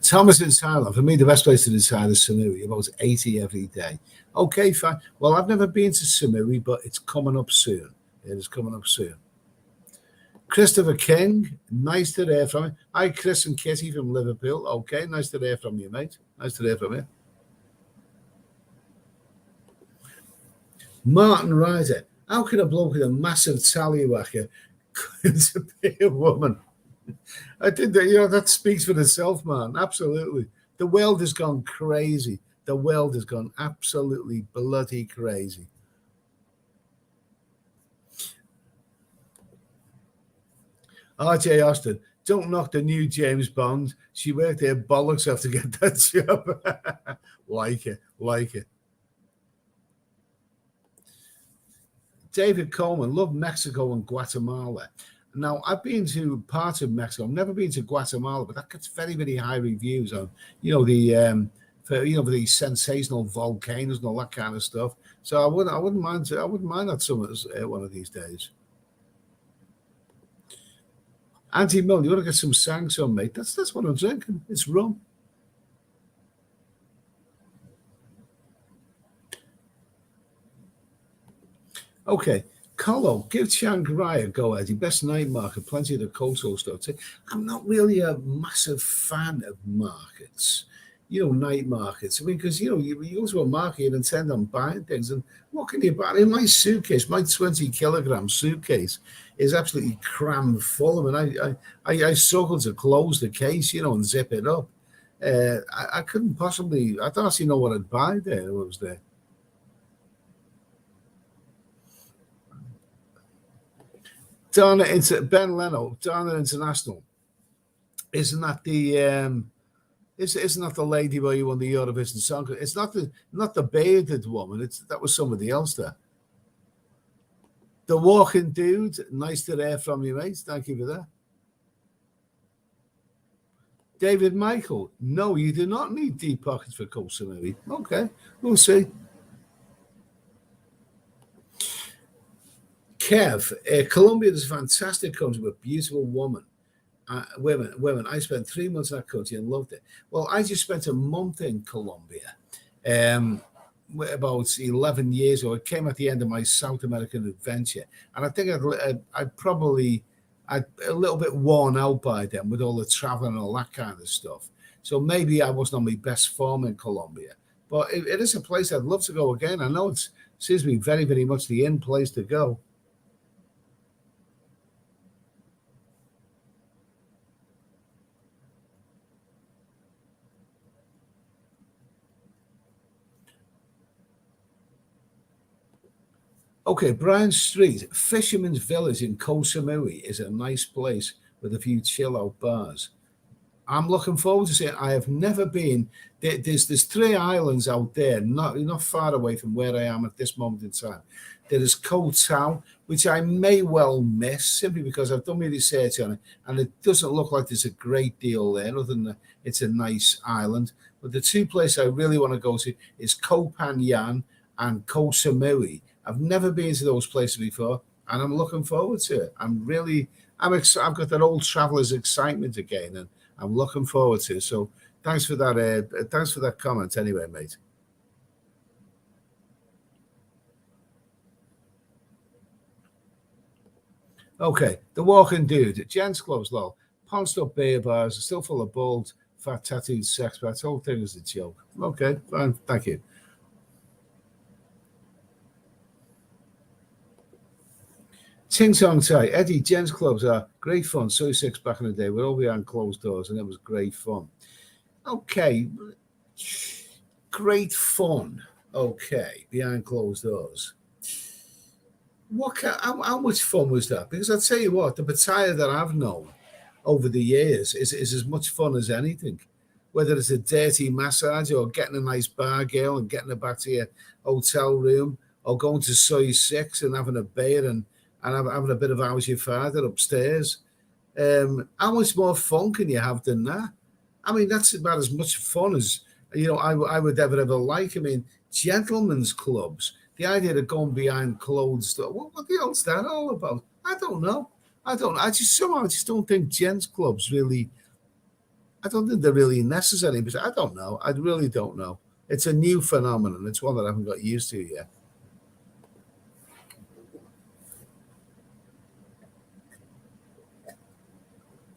Thomas in Thailand. For me, the best place to decide is Samui, about 80 every day. Okay, fine. Well, I've never been to Samui, but it's coming up soon. It is coming up soon. Christopher King, nice to hear from you. Hi, Chris and Kitty from Liverpool. Okay, nice to hear from you, mate. Nice to hear from you. Martin Ryder, how can a bloke with a massive tallywhacker to be a woman? I think that, that speaks for itself, man. Absolutely. The world has gone crazy. The world has gone absolutely bloody crazy. RJ Austin, don't knock the new James Bond. She worked there bollocks off to get that job. Like it. David Coleman, love Mexico and Guatemala. Now, I've been to parts of Mexico. I've never been to Guatemala, but that gets very, very high reviews on, for the sensational volcanoes and all that kind of stuff. So I wouldn't mind that summers one of these days. Auntie Mill, you want to get some sangs on, mate? That's what I'm drinking. It's rum. Okay. Colo, give Chiang-Rai a go, Eddie. Best night market, plenty of the cultural stuff. I'm not really a massive fan of markets, night markets. I mean, because, you go to a market, you intend on buying things, and what can you buy? I mean, my suitcase, my 20-kilogram suitcase is absolutely crammed full. I mean, I struggle to close the case, and zip it up. I couldn't possibly, I don't actually know what I'd buy there if I was there. Donna, Ben Leno, Donna International. Isn't that the isn't that the lady where you won the Eurovision song? It's not the bearded woman. That was somebody else there. The walking dude. Nice to hear from you, mate. Thank you for that. David Michael. No, you do not need deep pockets for Koh Samui. Okay, we'll see. Kev, Colombia is a fantastic country with beautiful women. I spent 3 months in that country and loved it. Well, I just spent a month in Colombia about 11 years ago. It came at the end of my South American adventure. And I think I'd a little bit worn out by then with all the traveling and all that kind of stuff. So maybe I wasn't on my best form in Colombia. But it is a place I'd love to go again. I know it seems to be very, very much the in place to go. Okay, Brian Street, Fisherman's Village in Koh Samui is a nice place with a few chill-out bars. I'm looking forward to seeing. I have never been. There's 3 islands out there, not far away from where I am at this moment in time. There is Koh Tao, which I may well miss simply because I've done my research on it, and it doesn't look like there's a great deal there, other than it's a nice island. But the 2 places I really want to go to is Koh Phangan and Koh Samui. I've never been to those places before, and I'm looking forward to it. I've got that old traveler's excitement again, and I'm looking forward to it. So thanks for that. Thanks for that comment anyway, mate. Okay, the walking dude, gents clubs, lol, pounced up beer bars, still full of bald, fat, tattooed sex bats. Whole thing is a joke. Okay, fine, thank you. Ting Tong Tai, Eddie, gents clubs are great fun. So 6 back in the day, we're all behind closed doors, and it was great fun. Okay, great fun. Okay, behind closed doors. How much fun was that? Because I'll tell you what, the Pattaya that I've known over the years is as much fun as anything. Whether it's a dirty massage or getting a nice bar girl and getting her back to your hotel room, or going to Soy 6 and having a beer and having a bit of How's Your Father upstairs. How much more fun can you have than that? I mean, that's about as much fun as, I would ever like. I mean, gentlemen's clubs, the idea of going behind closed doors, what the hell's that all about? I don't know. I just don't think gents clubs really I don't think they're really necessary, but I don't know. I really don't know. It's a new phenomenon. It's one that I haven't got used to yet.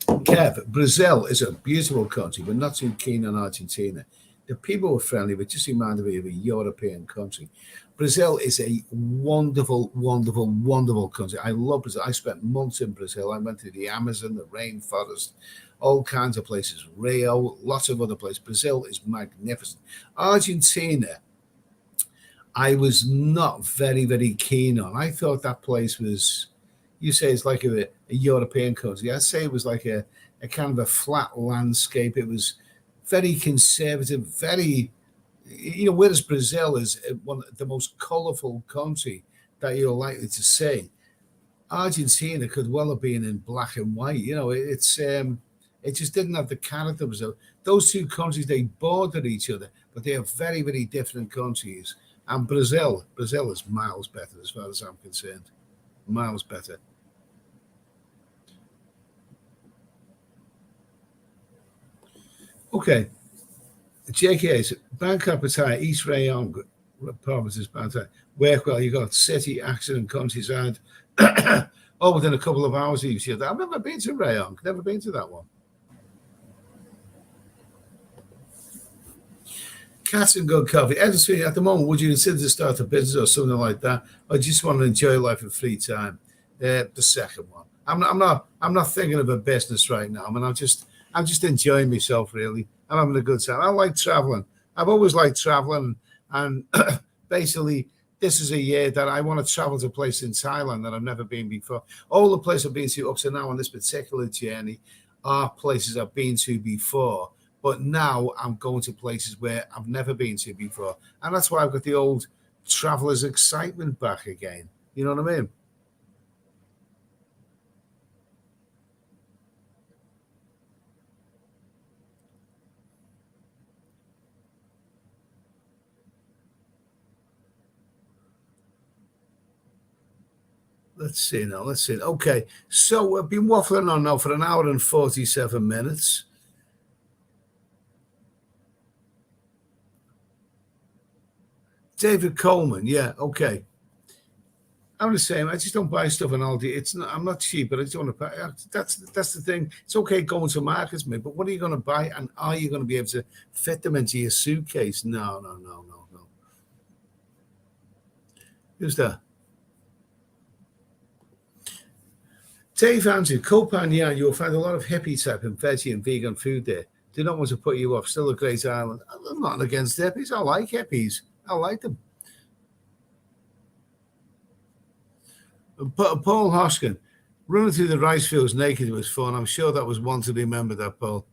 Kev, Brazil is a beautiful country, but not too keen on Argentina. The people were friendly, but just reminded me of a European country. Brazil is a wonderful, wonderful, wonderful country. I love Brazil. I spent months in Brazil. I went to the Amazon, the rainforest, all kinds of places, Rio, lots of other places. Brazil is magnificent. Argentina, I was not very, very keen on. I thought that place was, you say it's like a European country. I'd say it was like a kind of a flat landscape. It was very conservative, very, whereas Brazil is one of the most colourful country that you're likely to see. Argentina could well have been in black and white. It just didn't have the character of Brazil. Those two countries, they border each other, but they are very, very different countries. And Brazil is miles better as far as I'm concerned. Miles better. Okay. JK's Bangkok, Pattaya, East Rayong provinces, Pattaya. Work well. You got city, accident, countryside. All within a couple of hours each other. I've never been to Rayong. Never been to that one. Cats and good coffee. Edison, at the moment, would you consider to start a business or something like that, or just want to enjoy life in free time? The second one. I'm not thinking of a business right now. I mean, I'm just enjoying myself. Really, I'm having a good time. I like traveling. I've always liked traveling, and basically, this is a year that I want to travel to a place in Thailand that I've never been before. All the places I've been to up to now on this particular journey are places I've been to before. But now I'm going to places where I've never been to before. And that's why I've got the old traveler's excitement back again. You know what I mean? Let's see now. Let's see. Okay. So we've been waffling on now for an hour and 47 minutes. David Coleman. Yeah. Okay. I'm the same. I just don't buy stuff on Aldi. I'm not cheap, but I just want to buy. That's the thing. It's okay going to markets, mate, but what are you going to buy, and are you going to be able to fit them into your suitcase? No. Who's that? Dave Andrew, Chumphon, you'll find a lot of hippie type and veggie and vegan food there. Do not want to put you off. Still a great island. I'm not against hippies. I like hippies. I like them. Paul Hoskin, running through the rice fields naked was fun. I'm sure that was one to remember that, Paul.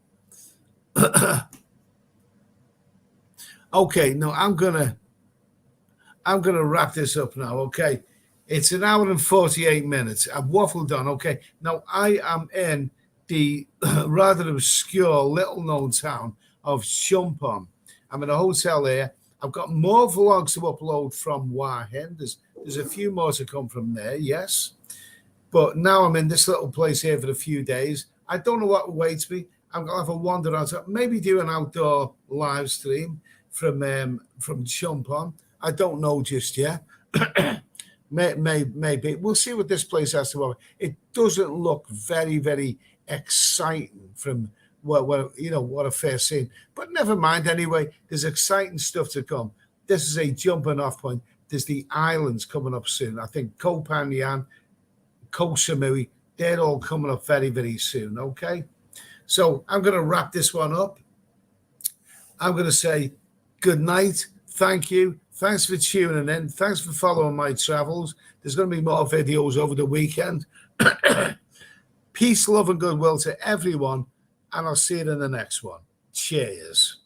Okay, no, I'm gonna wrap this up now. Okay, it's an hour and 48 minutes. I've waffled on. Okay, now I am in the rather obscure, little-known town of Chumphon. I'm in a hotel there. I've got more vlogs to upload from Wahin. There's a few more to come from there, yes. But now I'm in this little place here for a few days. I don't know what awaits me. I'm going to have a wander around. Maybe do an outdoor live stream from Chumphon. I don't know just yet. Maybe. We'll see what this place has to offer. It doesn't look very, very exciting from what I've first seen. But never mind anyway. There's exciting stuff to come. This is a jumping off point. There's the islands coming up soon. I think Koh Phangan, Koh Samui, they're all coming up very, very soon. Okay. So I'm going to wrap this one up. I'm going to say good night. Thank you. Thanks for tuning in. Thanks for following my travels. There's going to be more videos over the weekend. Peace, love, and goodwill to everyone. And I'll see you in the next one. Cheers.